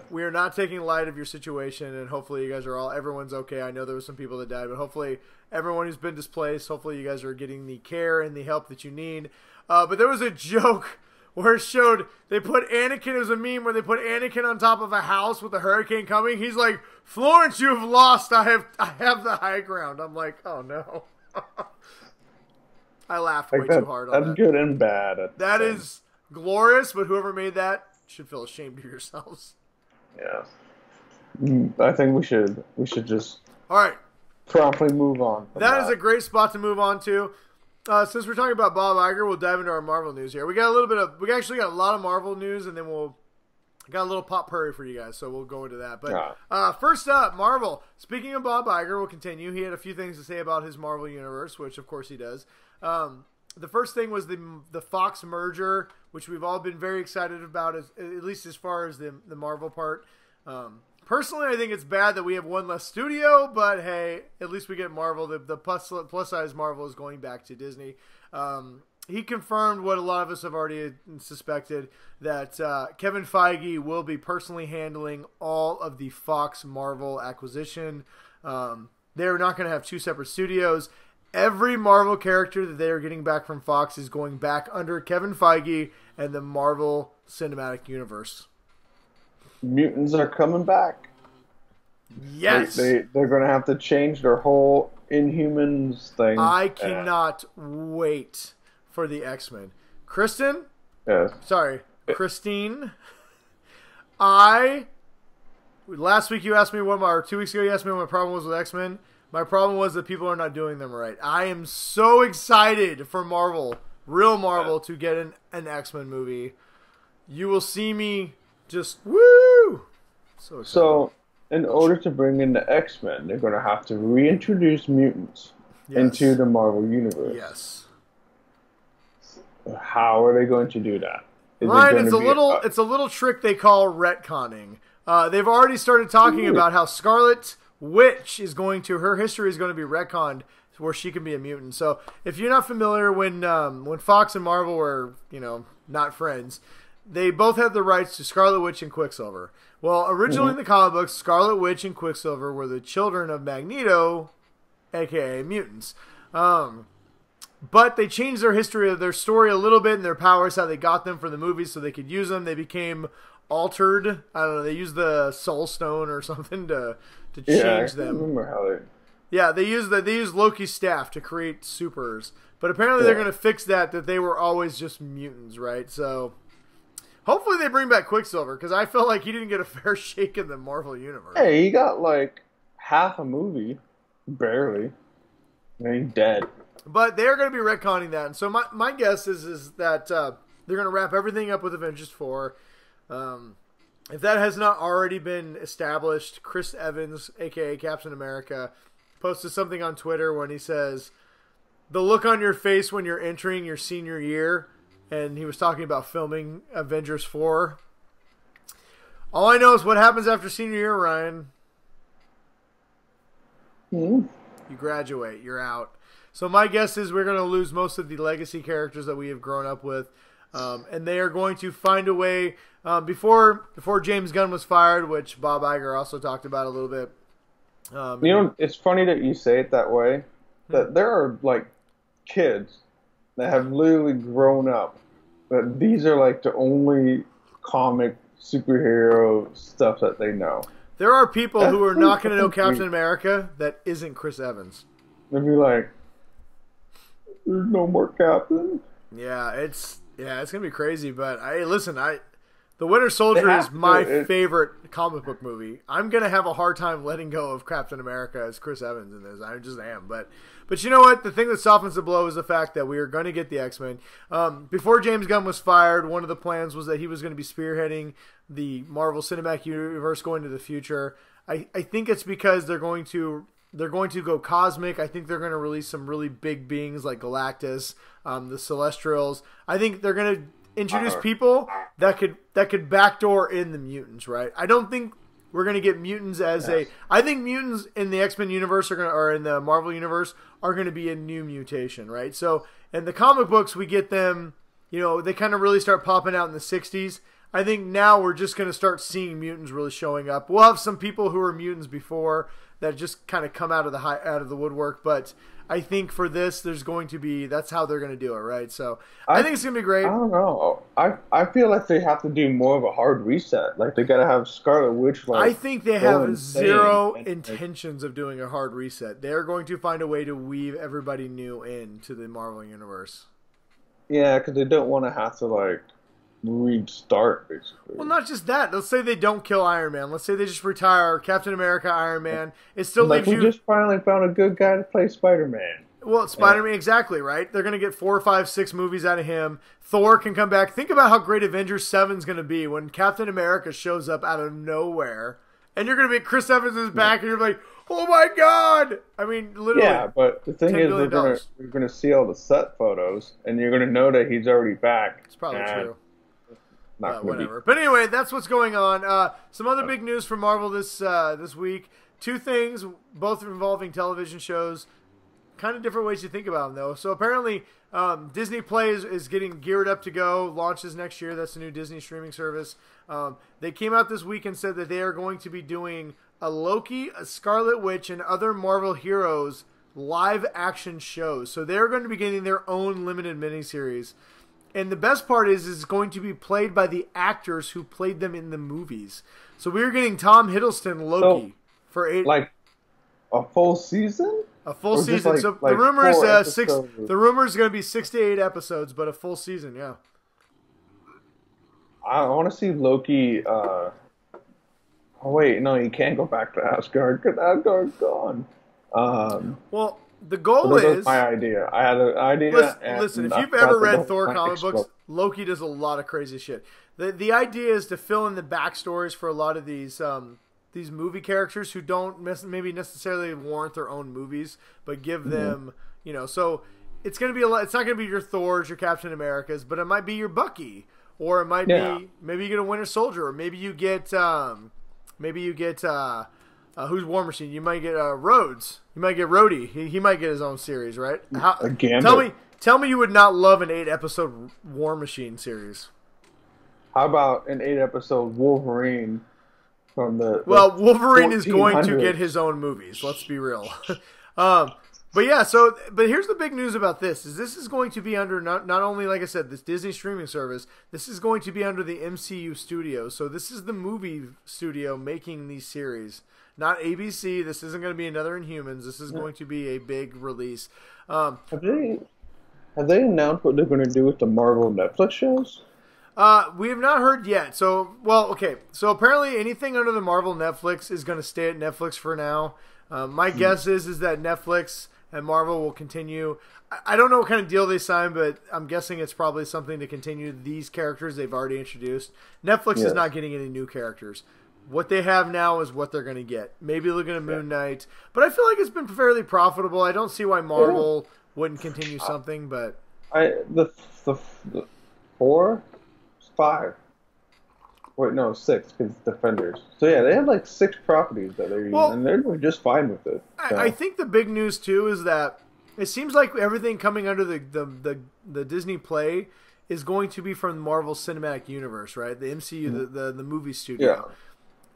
We are not taking light of your situation, and hopefully you guys everyone's okay. I know there were some people that died, but hopefully everyone who's been displaced, hopefully you guys are getting the care and the help that you need. But there was a joke where it showed, they put Anakin, it was a meme where they put Anakin on top of a house with a hurricane coming. He's like, Florence, you have lost. I have the high ground. I'm like, oh no. I laughed way too hard on that. That's good and bad. That is glorious, but whoever made that should feel ashamed of yourselves. Yeah. I think we should just All right. promptly move on. That is a great spot to move on to. Since we're talking about Bob Iger, we'll dive into our Marvel news here. We actually got a lot of Marvel news, and then got a little potpourri for you guys, so we'll go into that. But first up, Marvel. Speaking of Bob Iger, we'll continue. He had a few things to say about his Marvel universe, which of course he does. The first thing was the Fox merger, which we've all been very excited about, at least as far as the Marvel part. Personally, I think it's bad that we have one less studio, but hey, at least we get Marvel. The plus size Marvel is going back to Disney. He confirmed what a lot of us have already suspected, that Kevin Feige will be personally handling all of the Fox Marvel acquisition. They're not going to have two separate studios. Every Marvel character that they are getting back from Fox is going back under Kevin Feige and the Marvel Cinematic Universe. Mutants are coming back. Yes. They're going to have to change their whole Inhumans thing. I cannot wait for the X-Men. Kristen? Yes. Sorry, Christine. Last week you asked me or 2 weeks ago you asked me what my problem was with X-Men. My problem was that people are not doing them right. I am so excited for Marvel, real Marvel, to get an X-Men movie. You will see me just woo! So excited. So, in order to bring in the X-Men, they're going to have to reintroduce mutants into the Marvel Universe. Yes. How are they going to do that? Ryan, it's a little trick they call retconning. They've already started talking about how Scarlet Witch her history is going to be retconned where she can be a mutant. So if you're not familiar, when Fox and Marvel were, not friends, they both had the rights to Scarlet Witch and Quicksilver. Well, originally in the comic books, Scarlet Witch and Quicksilver were the children of Magneto, aka mutants. But they changed their history of their story a little bit and their powers, how they got them for the movies so they could use them. They became altered. I don't know, they used the Soul Stone or something to change them. Remember how they used Loki's staff to create supers. But apparently they're going to fix that they were always just mutants, right? So hopefully they bring back Quicksilver, because I felt like he didn't get a fair shake in the Marvel Universe. Hey, he got like half a movie. Barely. And he's dead. But they're going to be retconning that. And so my guess is that they're going to wrap everything up with Avengers 4. If that has not already been established, Chris Evans, a.k.a. Captain America, posted something on Twitter when he says, the look on your face when you're entering your senior year, and he was talking about filming Avengers 4. All I know is what happens after senior year, Ryan. You graduate. You're out. So my guess is we're going to lose most of the legacy characters that we have grown up with. And they are going to find a way, before James Gunn was fired, which Bob Iger also talked about a little bit. It's funny that you say it that way, that there are like kids that have literally grown up, that these are like the only comic superhero stuff that they know. There are people who are not going to know Captain America that isn't Chris Evans. They'll be like, there's no more Captain. Yeah, it's gonna be crazy. But The Winter Soldier is my favorite comic book movie. I'm gonna have a hard time letting go of Captain America as Chris Evans in this. I just am. But you know what? The thing that softens the blow is the fact that we are going to get the X-Men. Before James Gunn was fired, one of the plans was that he was going to be spearheading the Marvel Cinematic Universe going to the future. I think it's because they're going to go cosmic. I think they're going to release some really big beings like Galactus, the Celestials. I think they're going to introduce people that could backdoor in the mutants, right? I don't think we're going to get mutants I think mutants in the X-Men universe or in the Marvel universe are going to be a new mutation, right? So in the comic books, we get them, they kind of really start popping out in the 60s. I think now we're just going to start seeing mutants really showing up. We'll have some people who were mutants before that just kind of come out of the woodwork, but I think for this, that's how they're going to do it, right? So I think it's going to be great. I don't know. I feel like they have to do more of a hard reset. Like they got to have Scarlet Witch. I think they have zero intentions of doing a hard reset. They're going to find a way to weave everybody new into the Marvel universe. Yeah, because they don't want to have to restart, basically. Well, not just that. Let's say they don't kill Iron Man. Let's say they just retire Captain America, Iron Man. It still Like, leaves we you. just finally found a good guy to play Spider-Man. Well, Spider-Man, exactly, right? They're going to get 4, 5, 6 movies out of him. Thor can come back. Think about how great Avengers 7 is going to be when Captain America shows up out of nowhere. And you're going to be Chris Evans is back, and you're like, oh my God! I mean, literally. Yeah, but the thing is, $10 billion. we're gonna see all the set photos, and you're gonna know that he's already back. It's probably true. Not whatever. But anyway, that's what's going on. Some other big news from Marvel this week. 2 things, both involving television shows. Kind of different ways to think about them, though. So apparently, Disney Play is getting geared up to go. Launches next year. That's the new Disney streaming service. They came out this week and said that they are going to be doing a Loki, a Scarlet Witch, and other Marvel heroes live action shows. So they're going to be getting their own limited miniseries. And the best part is it's going to be played by the actors who played them in the movies. So we're getting Tom Hiddleston Loki for 8, like a full season. A full or season. like, So like the rumor is 4 6. episodes? The rumor is going to be 6 to 8 episodes, but a full season. Yeah. I want to see Loki. Oh wait, no, you can't go back to Asgard because Asgard's gone. Well, the goal that was is my idea. I had an idea. Listen, if and you've I ever thought read that Thor might comic explode. books, Loki does a lot of crazy shit. The idea is to fill in the backstories for a lot of these movie characters who don't maybe necessarily warrant their own movies, but give them, so it's going to be it's not going to be your Thors, your Captain Americas, but it might be your Bucky, or it might be, maybe you get a Winter Soldier, or maybe you get who's War Machine? You might get Rhodes. You might get Rhodey. He might get his own series, right? Tell me you would not love an 8-episode War Machine series. How about an 8-episode Wolverine from the Wolverine is going to 1400s. get his own movies. Let's be real. But here's the big news about this: is this is going to be under not only, like I said, this Disney streaming service. This is going to be under the MCU studio. So this is the movie studio making these series, not ABC. This isn't going to be another Inhumans. This is going to be a big release. Have they announced what they're going to do with the Marvel Netflix shows? We have not heard yet. So apparently anything under the Marvel Netflix is going to stay at Netflix for now. My guess is that Netflix and Marvel will continue. I don't know what kind of deal they signed, but I'm guessing it's probably something to continue these characters they've already introduced. Netflix is not getting any new characters. What they have now is what they're going to get. Maybe they're going to Moon Knight, but I feel like it's been fairly profitable. I don't see why Marvel wouldn't continue something, but the 4, 5. Wait, no, 6 because Defenders. So yeah, they have like 6 properties that they're using, and they're doing just fine with it. So. I think the big news too is that it seems like everything coming under the Disney Play is going to be from the Marvel Cinematic Universe, right? The MCU, the movie studio. Yeah.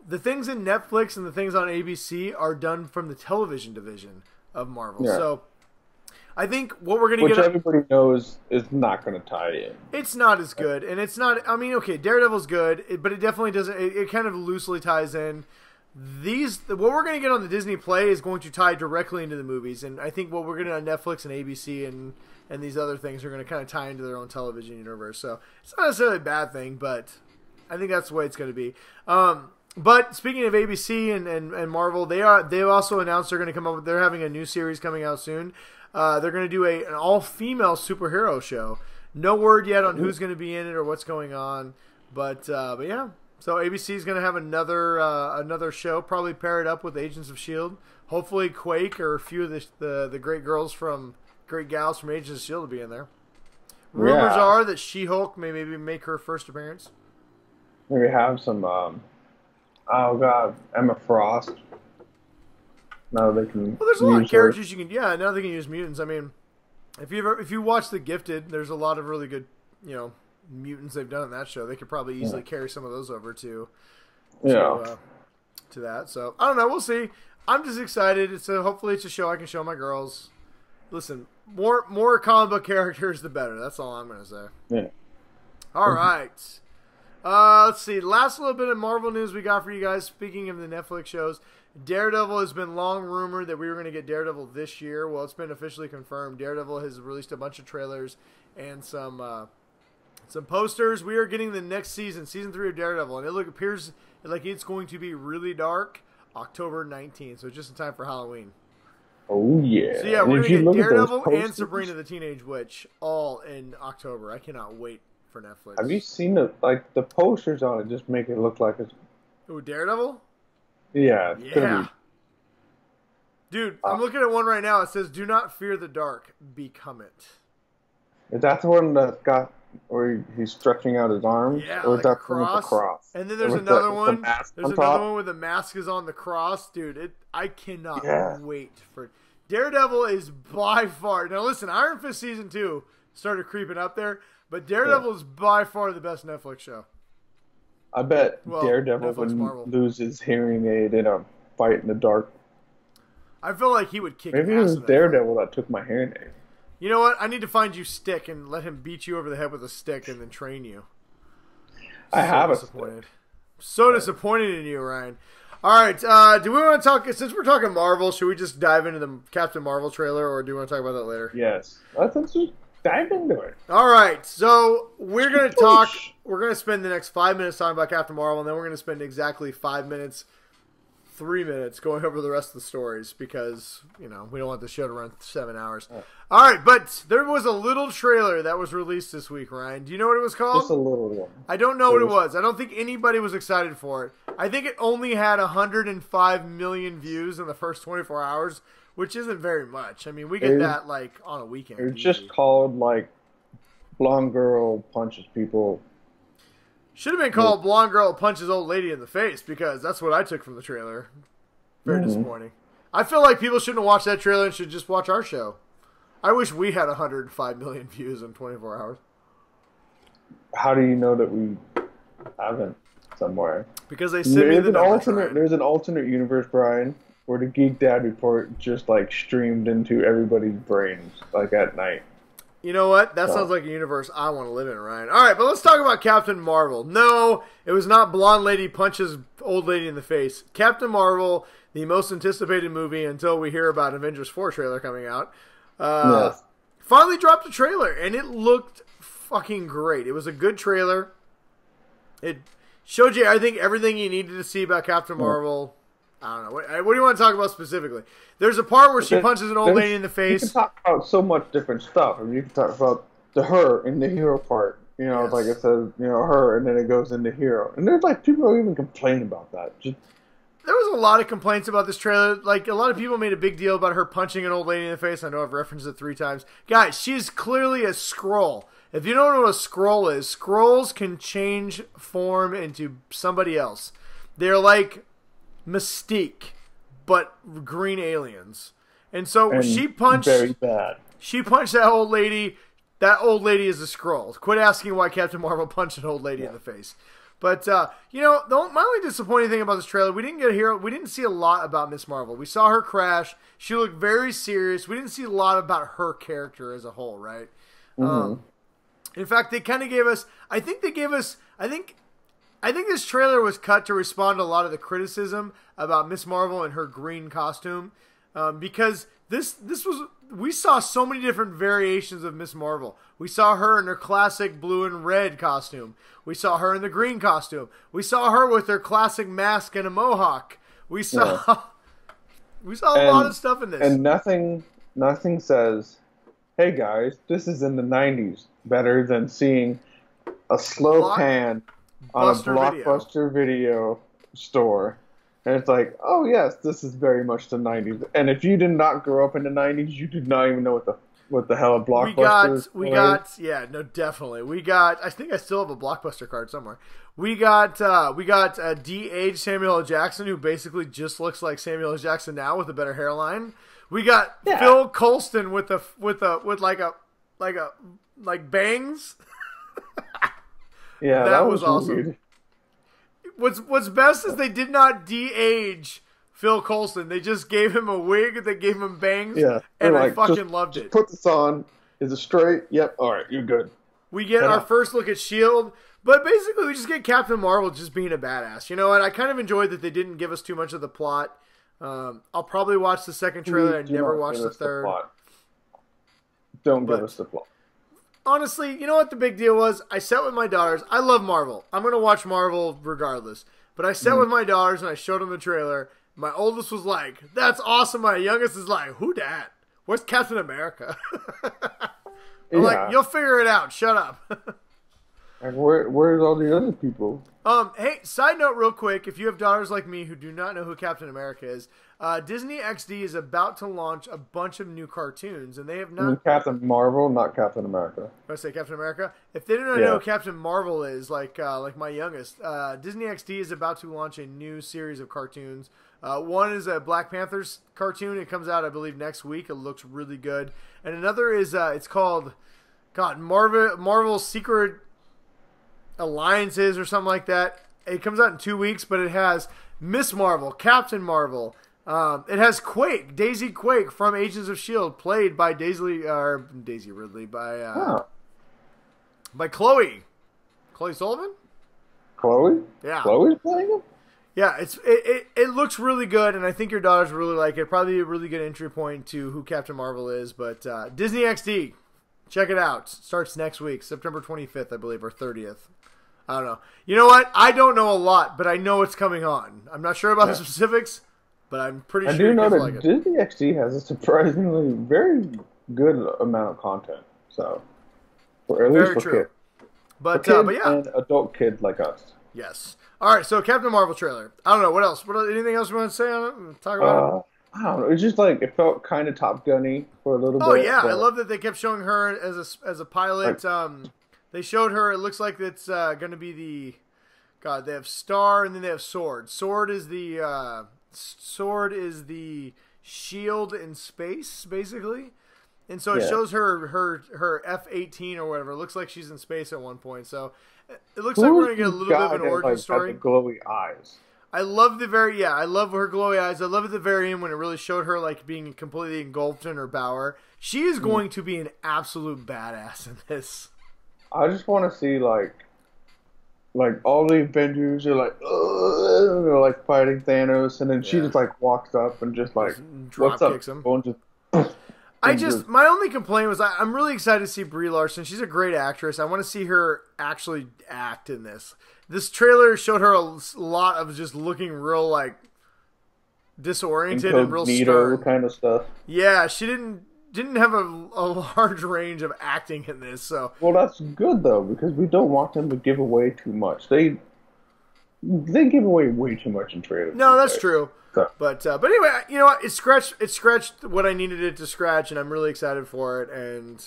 The things in Netflix and the things on ABC are done from the television division of Marvel. Yeah. So I think what we're going to get... Which everybody knows is not going to tie in. It's not as good. And it's not... I mean, okay, Daredevil's good, but it definitely doesn't... It kind of loosely ties in. What we're going to get on the Disney Play is going to tie directly into the movies. And I think what we're going to get on Netflix and ABC and these other things are going to kind of tie into their own television universe. So it's not necessarily a bad thing, but I think that's the way it's going to be. But speaking of ABC and Marvel, they've also announced they're going to come up with... They're having a new series coming out soon. They're going to do an all-female superhero show. No word yet on who's going to be in it or what's going on, but yeah. So ABC is going to have another show, probably paired up with Agents of S.H.I.E.L.D. Hopefully Quake or a few of the great gals from Agents of S.H.I.E.L.D. will be in there. Rumors are that She-Hulk may maybe make her first appearance. Maybe have some, Emma Frost. Now they can. Well, there's a lot of characters you can. Yeah, now they can use mutants. I mean, if you watch The Gifted, there's a lot of really good, mutants they've done in that show. They could probably easily carry some of those over to that. So I don't know. We'll see. I'm just excited. Hopefully it's a show I can show my girls. Listen, more comic book characters, the better. That's all I'm gonna say. Yeah. All right. Let's see. Last little bit of Marvel news we got for you guys. Speaking of the Netflix shows. Daredevil has been long rumored that we were going to get Daredevil this year. Well, it's been officially confirmed. Daredevil has released a bunch of trailers and some Some posters. We are getting the next season, season 3 of Daredevil, and it appears like it's going to be really dark. October 19th, so just in time for Halloween. Oh yeah. So yeah, we're gonna get Daredevil and Sabrina the Teenage Witch all in October. I cannot wait for Netflix. Have you seen the posters on it? Just make it look like it's. Ooh, Daredevil? Yeah. Yeah. Dude, I'm looking at one right now. It says, "Do not fear the dark, become it." Is that the one that got where he's stretching out his arms? Yeah, or like that a cross. With the cross? And then there's another one. There's another one where the mask is on the cross. Dude, I cannot wait for it. Daredevil is by far... Now listen, Iron Fist Season 2 started creeping up there, but Daredevil is by far the best Netflix show. I bet Daredevil would lose his hearing aid in a fight in the dark. I feel like he would kick Maybe it was Daredevil that took my hearing aid. You know what? I need to find you Stick and let him beat you over the head with a stick and then train you. I have disappointed. So disappointed in you, Ryan. All right. Do we want to talk, since we're talking Marvel, should we just dive into the Captain Marvel trailer, or do you want to talk about that later? Yes. Let's just dive into it. All right. So we're going to talk, we're going to spend the next 5 minutes talking about Captain Marvel, and then we're going to spend exactly 5 minutes, 3 minutes going over the rest of the stories because, we don't want the show to run 7 hours. All right, but there was a little trailer that was released this week, Ryan. Do you know what it was called? Just a little one. I don't know what it was. I don't think anybody was excited for it. I think it only had 105 million views in the first 24 hours, which isn't very much. I mean, we get that on a weekend. It's just called Blonde Girl Punches People. Should have been called Blonde Girl Punches Old Lady in the Face, because that's what I took from the trailer. Very disappointing. I feel like people shouldn't watch that trailer and should just watch our show. I wish we had 105 million views in 24 hours. How do you know that we haven't somewhere? Because they sent me the numbers, There's an alternate universe, Brian, where the Geek Dad Report just streamed into everybody's brains at night. You know what? That sounds like a universe I want to live in, Ryan. All right, but let's talk about Captain Marvel. No, it was not Blonde Lady Punches Old Lady in the Face. Captain Marvel, the most anticipated movie until we hear about Avengers 4 trailer coming out, finally dropped a trailer, and it looked fucking great. It was a good trailer. It showed you, I think, everything you needed to see about Captain Marvel. I don't know. What do you want to talk about specifically? There's a part where she punches an old lady in the face. You can talk about so much different stuff. I mean, you can talk about the her in the hero part. Like it says, her, and then it goes into hero. And there's people who even complain about that. There was a lot of complaints about this trailer. A lot of people made a big deal about her punching an old lady in the face. I know I've referenced it 3 times. Guys, she's clearly a Skrull. If you don't know what a Skrull is, Skrulls can change form into somebody else. They're like Mystique, but green aliens. And so she punched... Very bad. She punched that old lady. That old lady is a Skrull. Quit asking why Captain Marvel punched an old lady in the face. But, my only disappointing thing about this trailer, we didn't see a lot about Miss Marvel. We saw her crash. She looked very serious. We didn't see a lot about her character as a whole, right? In fact, they kind of gave us, I think this trailer was cut to respond to a lot of the criticism about Miss Marvel and her green costume. Because we saw so many different variations of Miss Marvel. We saw her in her classic blue and red costume. We saw her in the green costume. We saw her with her classic mask and a mohawk. We saw a lot of stuff in this. And nothing says, hey guys, this is in the 90s, better than seeing a slow pan on a Blockbuster video store. And it's oh yes, this is very much the 90s. And if you did not grow up in the 90s, you did not even know what the hell a Blockbuster is. Definitely. I think I still have a Blockbuster card somewhere. We got a de-aged Samuel L. Jackson who basically just looks like Samuel L. Jackson now with a better hairline. We got Phil Coulston with bangs. Yeah, that was awesome. Weird. What's best is they did not de-age Phil Coulson. They just gave him a wig. They gave him bangs. Yeah, and I fucking loved it. Put this on. Is it straight? Yep. All right, you're good. We get our first look at S.H.I.E.L.D., but basically we just get Captain Marvel just being a badass. You know what? I kind of enjoyed that they didn't give us too much of the plot. I'll probably watch the second trailer. I never watched the third. Don't give us the plot. honestly, you know what the big deal was? I sat with my daughters. I love Marvel. I'm going to watch Marvel regardless. But I sat with my daughters and I showed them the trailer. My oldest was like, "That's awesome." My youngest is like, "Who dat? Where's Captain America?" I'm like, "You'll figure it out. Shut up." And where's all the other people? Hey, side note real quick. If you have daughters like me who do not know who Captain America is, Disney XD is about to launch a bunch of new cartoons, and they have not... Captain Marvel, not Captain America. I say Captain America? If they don't know who Captain Marvel is, like my youngest, Disney XD is about to launch a new series of cartoons. One is a Black Panthers cartoon. It comes out, I believe, next week. It looks really good. And another is, it's called, Marvel's Secret Alliances or something like that. It comes out in 2 weeks, but it has Miss Marvel, Captain Marvel. It has Quake, Daisy Quake from Agents of S.H.I.E.L.D., played by Daisy Ridley, by Chloe Sullivan? Chloe? Yeah. Chloe's playing him? Yeah, it looks really good, and I think your daughters really like it. Probably a really good entry point to who Captain Marvel is, but Disney XD, check it out. Starts next week, September 25th, I believe, or 30th. I don't know. You know what? I don't know a lot, but I know it's coming on. I'm not sure about the specifics, but I'm pretty sure I do know that like it. Disney XD has a surprisingly very good amount of content. So, at least for kids. But yeah, and adult kids like us. Yes. All right. So Captain Marvel trailer. I don't know what else. Anything else you want to say on it? Talk about it. I don't know. It's just like it felt kind of Top Gunny for a little bit. Oh yeah, I love that they kept showing her as a pilot. They showed her. It looks like it's going to be the. God, they have Star and then they have Sword. Sword is the shield in space, basically. And so it shows her F-18 or whatever. It looks like she's in space at one point. So it looks like we're going to get a little bit of an origin story. The glowy eyes. I love I love her glowy eyes. I love at the very end when it really showed her like being completely engulfed in her power. She is going to be an absolute badass in this. I just want to see like all the Avengers are like, they're like fighting Thanos, and then she just like walks up and just like drop kicks him. My only complaint was I'm really excited to see Brie Larson. She's a great actress. I want to see her actually act in this. This trailer showed her a lot of just looking real like disoriented and real stern kind of stuff. Yeah, she didn't have a large range of acting in this. So well, that's good though, because we don't want them to give away too much. They give away way too much in trailers. No, that's true. So. But anyway, you know what? It scratched what I needed it to scratch, and I'm really excited for it. And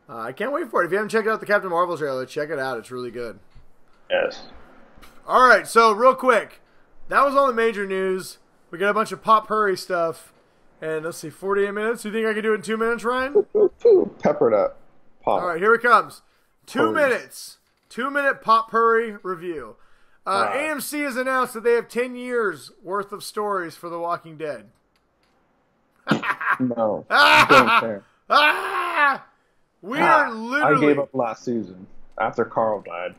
I can't wait for it. If you haven't checked out the Captain Marvel trailer, check it out. It's really good. Yes. All right, so real quick, that was all the major news. We got a bunch of pop hurry stuff, and let's see, 48 minutes. You think I can do it in 2 minutes, Ryan? Pepper it up. Pop. All right, here it comes. 2 minutes. 2 minute pop hurry review. AMC has announced that they have 10 years worth of stories for The Walking Dead. No, don't care. We are literally... I gave up last season after Carl died.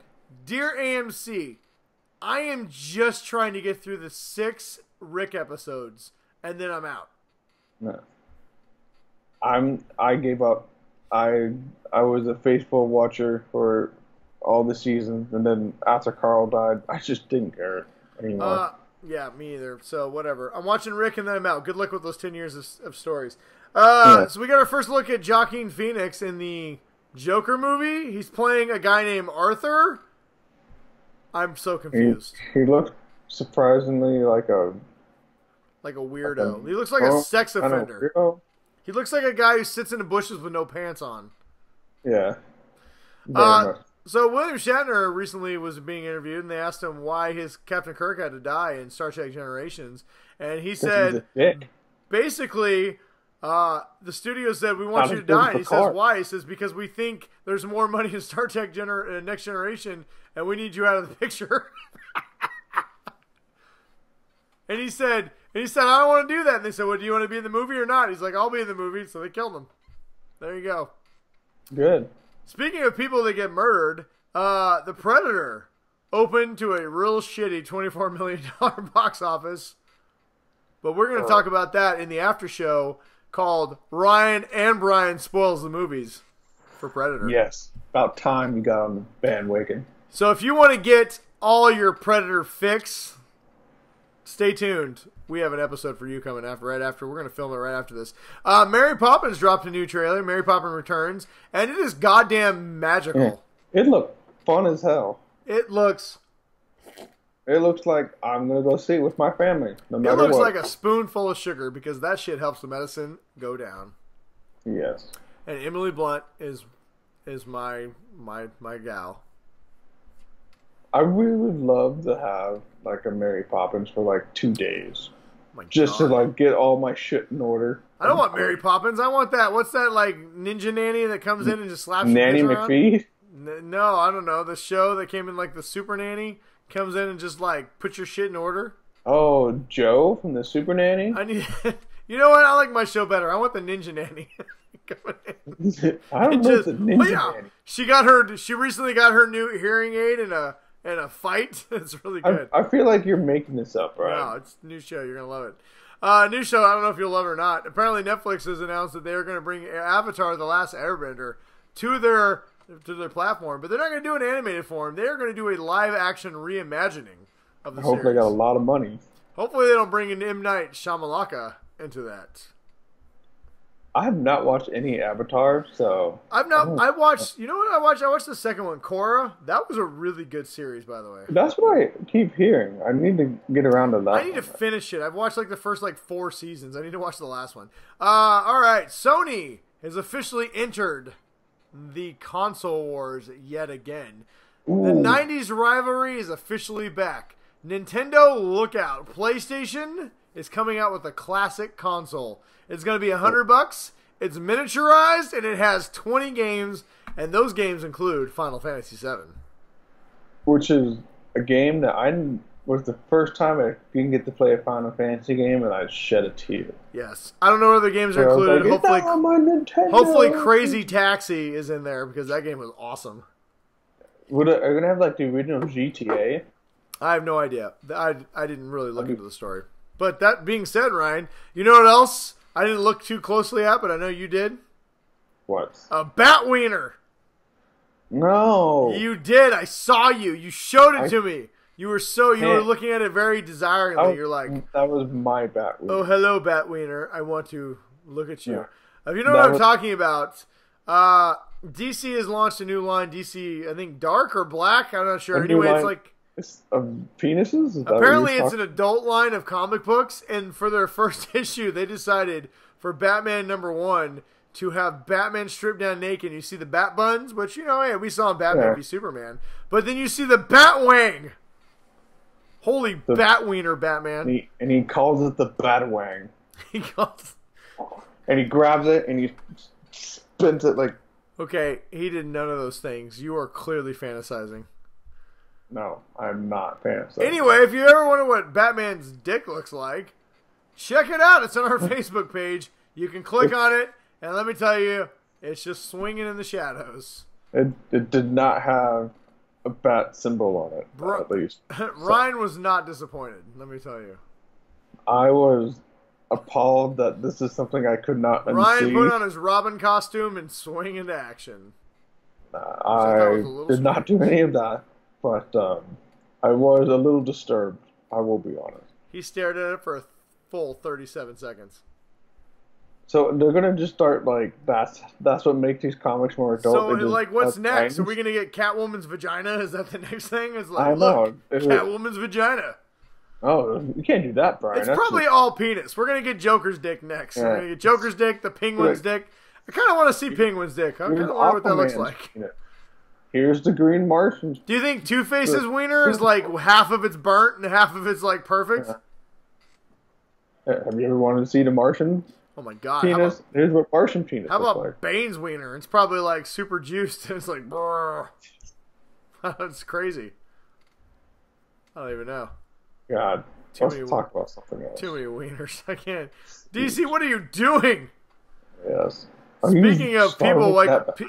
Dear AMC, I am just trying to get through the 6 Rick episodes, and then I'm out. No. I gave up. I was a faithful watcher for all the seasons, and then after Carl died, I just didn't care anymore. Yeah, me either. So whatever. I'm watching Rick, and then I'm out. Good luck with those 10 years of stories. So we got our first look at Joaquin Phoenix in the Joker movie. He's playing a guy named Arthur. I'm so confused. He looks surprisingly like a weirdo. He looks like a sex offender. He looks like a guy who sits in the bushes with no pants on. Yeah. So William Shatner recently was being interviewed, and they asked him why his Captain Kirk had to die in Star Trek Generations, and he said, basically, the studio said, we want you to die. And he says, why? He says, because we think there's more money in Star Trek Next Generation, and we need you out of the picture. And he said, I don't want to do that. And they said, well, do you want to be in the movie or not? He's like, I'll be in the movie. So they killed him. There you go. Good. Speaking of people that get murdered, The Predator opened to a real shitty $24 million box office. But we're going to talk about that in the after show called Ryan and Brian Spoils the Movies. for Predator. Yes. About time you got on the bandwagon. So if you want to get all your Predator fix, stay tuned. We have an episode for you coming right after. We're going to film it right after this. Mary Poppins dropped a new trailer. Mary Poppins Returns. And it is goddamn magical. It looked fun as hell. It looks like I'm going to go see it with my family. No matter what. It looks what. like a spoonful of sugar because that shit helps the medicine go down. Yes. And Emily Blunt is my gal. I really would love to have like a Mary Poppins for like 2 days. Just to like get all my shit in order. I don't want Mary Poppins. I want that. What's that like ninja nanny that comes in and just slaps Nanny McPhee? No, I don't know. The show that came in like the Super Nanny comes in and just like puts your shit in order. Oh, Joe from the Super Nanny? You know what? I like my show better. I want the ninja nanny. I don't know. It's a ninja nanny. She recently got her new hearing aid in a fight. It's really good. I feel like you're making this up, right? No, it's a new show. You're going to love it. New show. I don't know if you'll love it or not. Apparently Netflix has announced that they are going to bring Avatar: The Last Airbender to their platform, but they're not going to do an animated form. They are going to do a live action reimagining of the series. I hope they got a lot of money. Hopefully they don't bring in M. Night Shyamalan into that. I have not watched any Avatar, so I watched. You know what I watched? I watched the second one, Korra. That was a really good series, by the way. That's what I keep hearing. I need to get around to that. I need to finish it. I've watched like the first 4 seasons. I need to watch the last one. All right, Sony has officially entered the console wars yet again. Ooh. The 90s rivalry is officially back. Nintendo, look out. PlayStation is coming out with a classic console. It's going to be $100. It's miniaturized, and it has 20 games, and those games include Final Fantasy VII. Which is a game that was the first time I didn't get to play a Final Fantasy game, and I shed a tear. Yes. I don't know what other games are included. Like, hopefully Crazy Taxi is in there, because that game was awesome. Are you going to have the original GTA? I have no idea. I didn't really look into the story. But that being said, Ryan, you know what else I didn't look too closely at, but I know you did? What? A Bat-Weiner. No. You did. I saw you. You showed it to me. You were looking at it very desiringly. You're like, that was my Bat-Weiner. Oh, hello, Bat-Weiner. I want to look at you. Yeah. If you know what I'm talking about, DC has launched a new line, DC, I think Dark or Black. I'm not sure. Anyway, it's like... penises? Apparently it's an adult line of comic books, and for their first issue, they decided for Batman #1 to have Batman stripped down naked. You see the Bat Buns, which, hey, we saw in Batman v Superman. But then you see the Bat-Wang. Holy Bat-Weiner, Batman. And he calls it the Bat-Wang. And he grabs it, and he spins it like... Okay, he did none of those things. You are clearly fantasizing. No, I'm not fantasizing. Anyway, if you ever wonder what Batman's dick looks like, check it out. It's on our Facebook page. You can click on it, and let me tell you, it's just swinging in the shadows. It did not have a bat symbol on it, at least. Ryan was not disappointed, let me tell you. I was appalled that this is something I could not unsee. Ryan put on his Robin costume and swing into action. I did not do any of that. But I was a little disturbed, I will be honest. He stared at it for a full 37 seconds. So they're going to just start, that's what makes these comics more adult. So, what's next? Are we going to get Catwoman's vagina? Is that the next thing? It's like, I know. Catwoman's vagina. Oh, you can't do that, Brian. It's probably all penis. We're going to get Joker's dick next. Yeah. We're going to get Joker's dick, the Penguin's dick. I kind of want to see Penguin's dick. I kind of wonder what that looks like. Here's the Green Martian. Do you think Two-Face's wiener is half of it's burnt and half of it's perfect? Have you ever wanted to see the Martian? Oh my god. Penis? Here's what Martian penis looks like. How about Bane's wiener? It's probably super juiced. It's brrr. That's crazy. I don't even know. God. Let's talk about something else. Too many wieners. I can't. DC, what are you doing? Yes. Speaking of people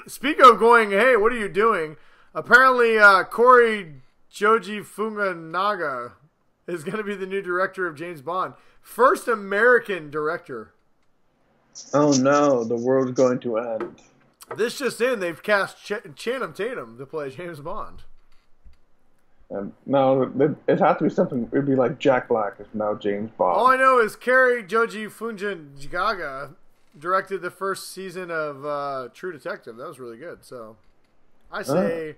speaking of going, hey, what are you doing? Apparently, Corey Joji Funganaga is going to be the new director of James Bond. First American director. Oh no, the world's going to end. This just in, they've cast Channing Tatum to play James Bond. No, it had to be something. It'd be like Jack Black is now James Bond. All I know is Kerry Joji Funjagaga directed the first season of True Detective. That was really good. So I say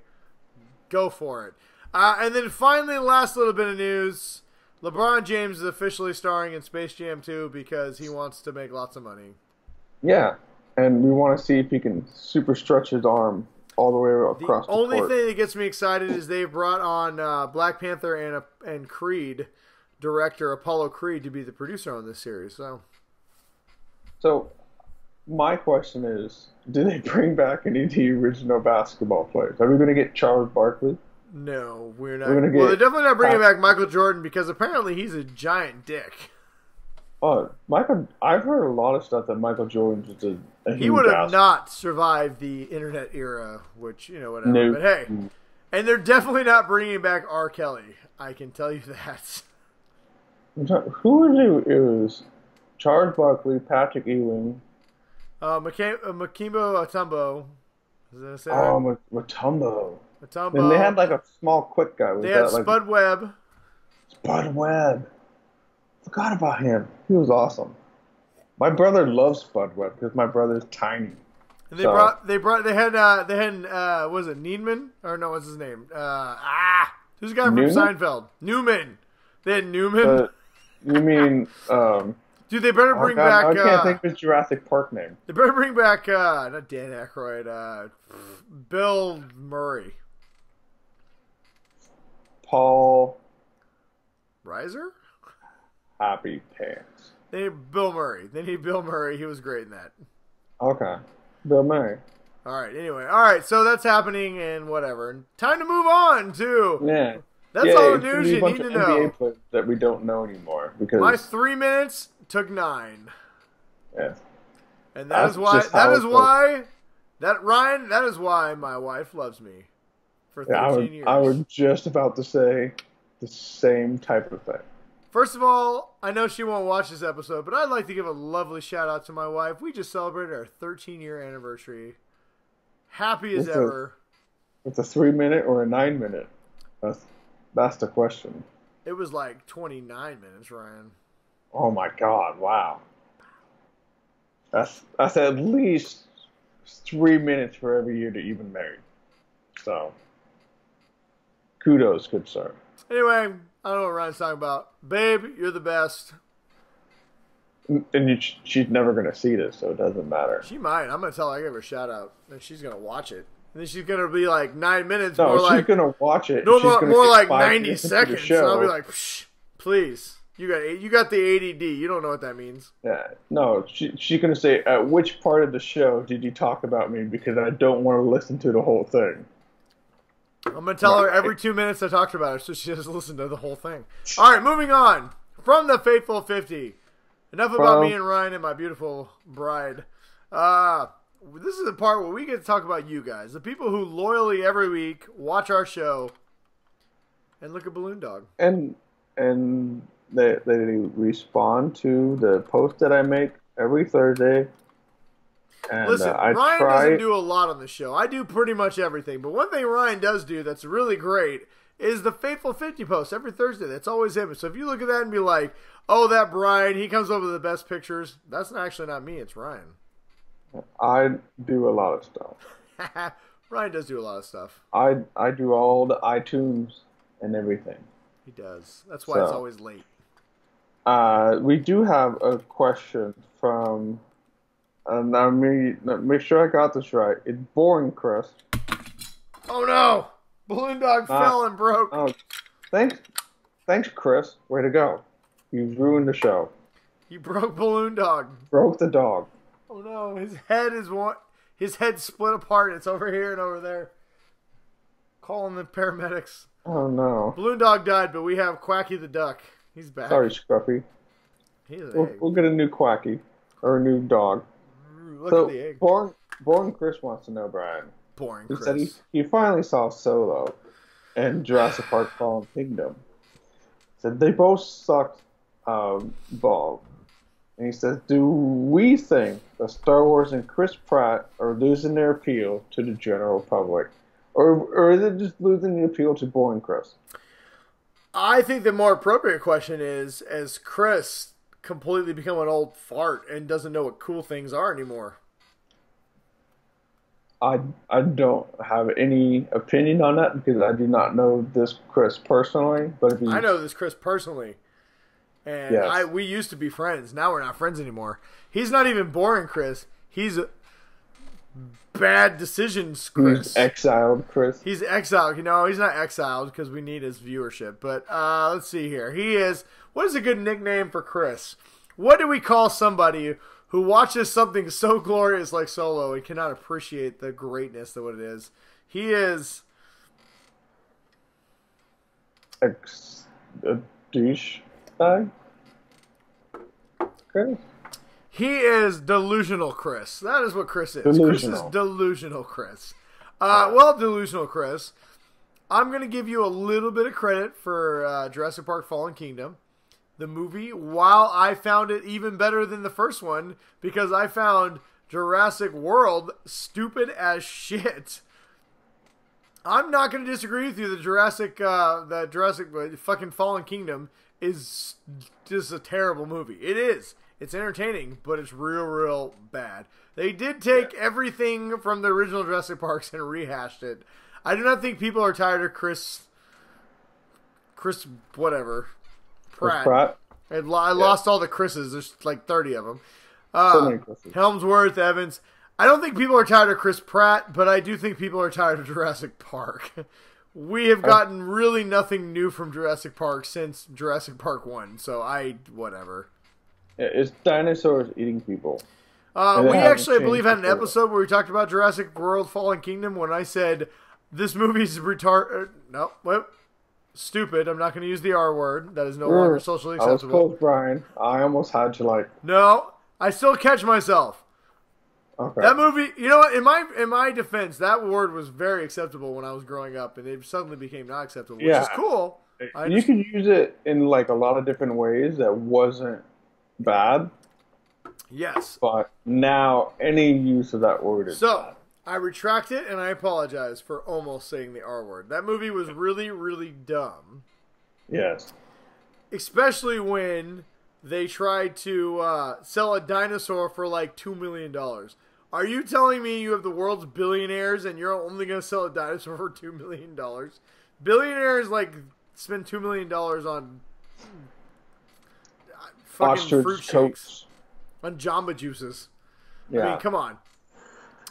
go for it. And then finally, last little bit of news. LeBron James is officially starring in Space Jam 2 because he wants to make lots of money. Yeah, and we want to see if he can super stretch his arm all the way across the court. The only thing that gets me excited is they've brought on Black Panther and Creed director Apollo Creed to be the producer on this series. So my question is, do they bring back any of the original basketball players? Are we going to get Charles Barkley? No, we're not. Well, they're definitely not bringing back Michael Jordan because apparently he's a giant dick. Oh, I've heard a lot of stuff that Michael Jordan's just a huge He would have ass. not survived the internet era, which, whatever. No. But hey, and they're definitely not bringing back R. Kelly. I can tell you that. Who was it? It was Charles Barkley, Patrick Ewing. Makimbo Mutombo. Mutombo. Mutombo. And they had like a small, quick guy. They had Spud Webb. Spud Webb. Forgot about him. He was awesome. My brother loves Spud Webb because my brother's tiny. And they had was it Neiman? Or no, what's his name? Who's the guy from Seinfeld? Newman. They had Newman. You mean dude, they better bring back I can't think of his Jurassic Park name. They better bring back not Dan Aykroyd, Bill Murray. Paul Reiser? Happy Pants. They need Bill Murray. He was great in that. Okay. Bill Murray. All right. Anyway. All right. So that's happening and whatever. And time to move on to. Yeah. That's all the news you need to know. NBA players that we don't know anymore because my 3 minutes took 9. Yeah. And that is why my wife loves me for 13 years. I was just about to say the same type of thing. First of all, I know she won't watch this episode, but I'd like to give a lovely shout out to my wife. We just celebrated our 13-year anniversary. Happy as ever. It's a 3-minute or a 9-minute? That's the question. It was like 29 minutes, Ryan. Oh my God! Wow. That's at least 3 minutes for every year that you've been married. So, kudos, good sir. Anyway, I don't know what Ryan's talking about. Babe, you're the best. And she's never going to see this, so it doesn't matter. She might. I'm going to tell her I gave her a shout out. And she's going to watch it. And then she's going to be like 9 minutes. No, she's going to watch it. No, more like 90 seconds. And I'll be like, please. You got the ADD. You don't know what that means. Yeah. No, she's going to say, at which part of the show did you talk about me? Because I don't want to listen to the whole thing. I'm going to tell her every 2 minutes I talked about her so she doesn't listen to the whole thing. All right, moving on. From the Fateful 50. Enough about me and Ryan and my beautiful bride. This is the part where we get to talk about you guys. The people who loyally every week watch our show and look at Balloon Dog. And they respond to the post that I make every Thursday. And, listen, Ryan doesn't do a lot on the show. I do pretty much everything. But one thing Ryan does do that's really great is the Fateful 50 post every Thursday. That's always him. So if you look at that and be like, oh, that Brian, he comes up with the best pictures. That's actually not me. It's Ryan. I do a lot of stuff. Ryan does do a lot of stuff. I do all the iTunes and everything. He does. That's why it's always late. We do have a question from... now, make sure I got this right. It's boring, Chris. Oh no! Balloon Dog fell and broke. Oh, thanks, Chris. Way to go. You ruined the show. You broke Balloon Dog. Broke the dog. Oh no! His head split apart. It's over here and over there. Calling the paramedics. Oh no! Balloon Dog died, but we have Quacky the Duck. He's back. Sorry, Scruffy. We'll get a new Quacky or a new dog. Look at the egg. Boring Chris wants to know, Brian. Boring He Chris. said he finally saw Solo and Jurassic Park Fallen Kingdom. Said they both sucked balls. And he says, do we think that Star Wars and Chris Pratt are losing their appeal to the general public? Or is it just losing the appeal to boring Chris? I think the more appropriate question is, has Chris completely become an old fart and doesn't know what cool things are anymore? I don't have any opinion on that because I do not know this Chris personally. But I know this Chris personally. And yes. we used to be friends. Now we're not friends anymore. He's not even boring Chris. He's bad decisions Chris. He's exiled Chris. He's exiled. You know, he's not exiled because we need his viewership. But let's see here. He is, what is a good nickname for Chris? What do we call somebody who watches something so glorious like Solo and cannot appreciate the greatness of what it is? He is a douche bag? Chris? He is delusional Chris. That is what Chris is. Delusional. Chris is delusional Chris. Well, delusional Chris, I'm going to give you a little bit of credit for Jurassic Park Fallen Kingdom. The movie, while I found it even better than the first one, because I found Jurassic World stupid as shit. I'm not going to disagree with you. The Jurassic fucking Fallen Kingdom is just a terrible movie. It is. It's entertaining, but it's real bad. They did take everything from the original Jurassic Parks and rehashed it. I do not think people are tired of Chris whatever. Pratt. I lost all the Chris's. There's like 30 of them. So many Chris's. Helmsworth, Evans. I don't think people are tired of Chris Pratt, but I do think people are tired of Jurassic Park. We have gotten really nothing new from Jurassic Park since Jurassic Park 1, so whatever. It's dinosaurs eating people. We actually, I believe, had an episode where we talked about Jurassic World Fallen Kingdom when I said, this movie's stupid. I'm not going to use the R word. That is no longer socially acceptable. I was close, Brian. I almost had you No, I still catch myself. Okay. That movie, you know what? In my defense, that word was very acceptable when I was growing up, and it suddenly became not acceptable, which is cool. You can use it in a lot of different ways that wasn't bad. Yes. But now any use of that word is bad. I retract it, and I apologize for almost saying the R word. That movie was really dumb. Yes. Especially when they tried to sell a dinosaur for like $2 million. Are you telling me you have the world's billionaires and you're only going to sell a dinosaur for $2 million? Billionaires spend $2 million on fucking Ostrich fruit coats. shakes. On Jamba juices. Yeah. I mean, come on.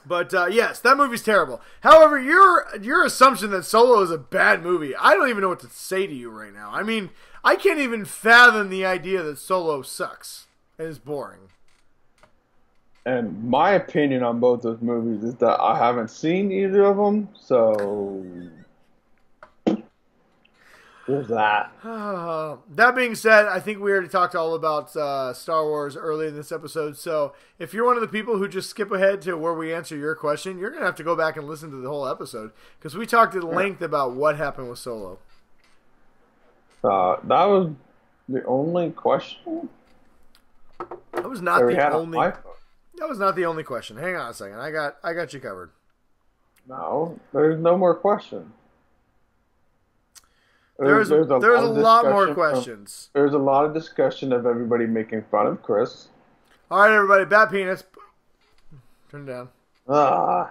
But yes, that movie's terrible. However, your assumption that Solo is a bad movie, I don't even know what to say to you right now. I mean, I can't even fathom the idea that Solo sucks and is boring. And my opinion on both those movies is that I haven't seen either of them, so there's that. That being said, I think we already talked all about Star Wars early in this episode, so if you're one of the people who just skip ahead to where we answer your question, you're going to have to go back and listen to the whole episode, because we talked at length about what happened with Solo. That was the only question? That was not That was not the only question. Hang on a second. I got you covered. No, there's no more questions. There's a lot more questions. There's a lot of discussion of everybody making fun of Chris. All right, everybody. Bat penis. Turn it down.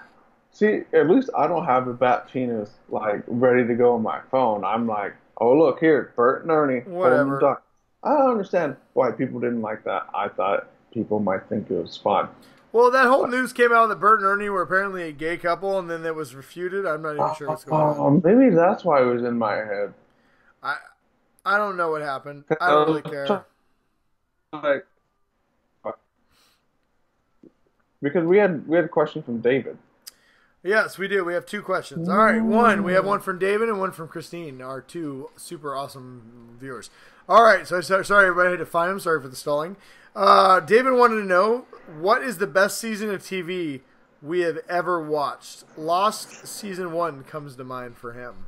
See, at least I don't have a bat penis ready to go on my phone. I'm like, oh look here, Bert and Ernie. Whatever. Duck. I don't understand why people didn't like that. I thought people might think it was fun. Well, that whole news came out that Bert and Ernie were apparently a gay couple, and then it was refuted. I'm not even sure what's going on. Maybe that's why it was in my head. I don't know what happened. I don't really care. Because we had a question from David. Yes, we do. We have two questions. All right, we have one from David and one from Christine, our two super awesome viewers. All right, so sorry everybody, I had to find them. Sorry for the stalling. David wanted to know, what is the best season of TV we have ever watched? Lost Season 1 comes to mind for him.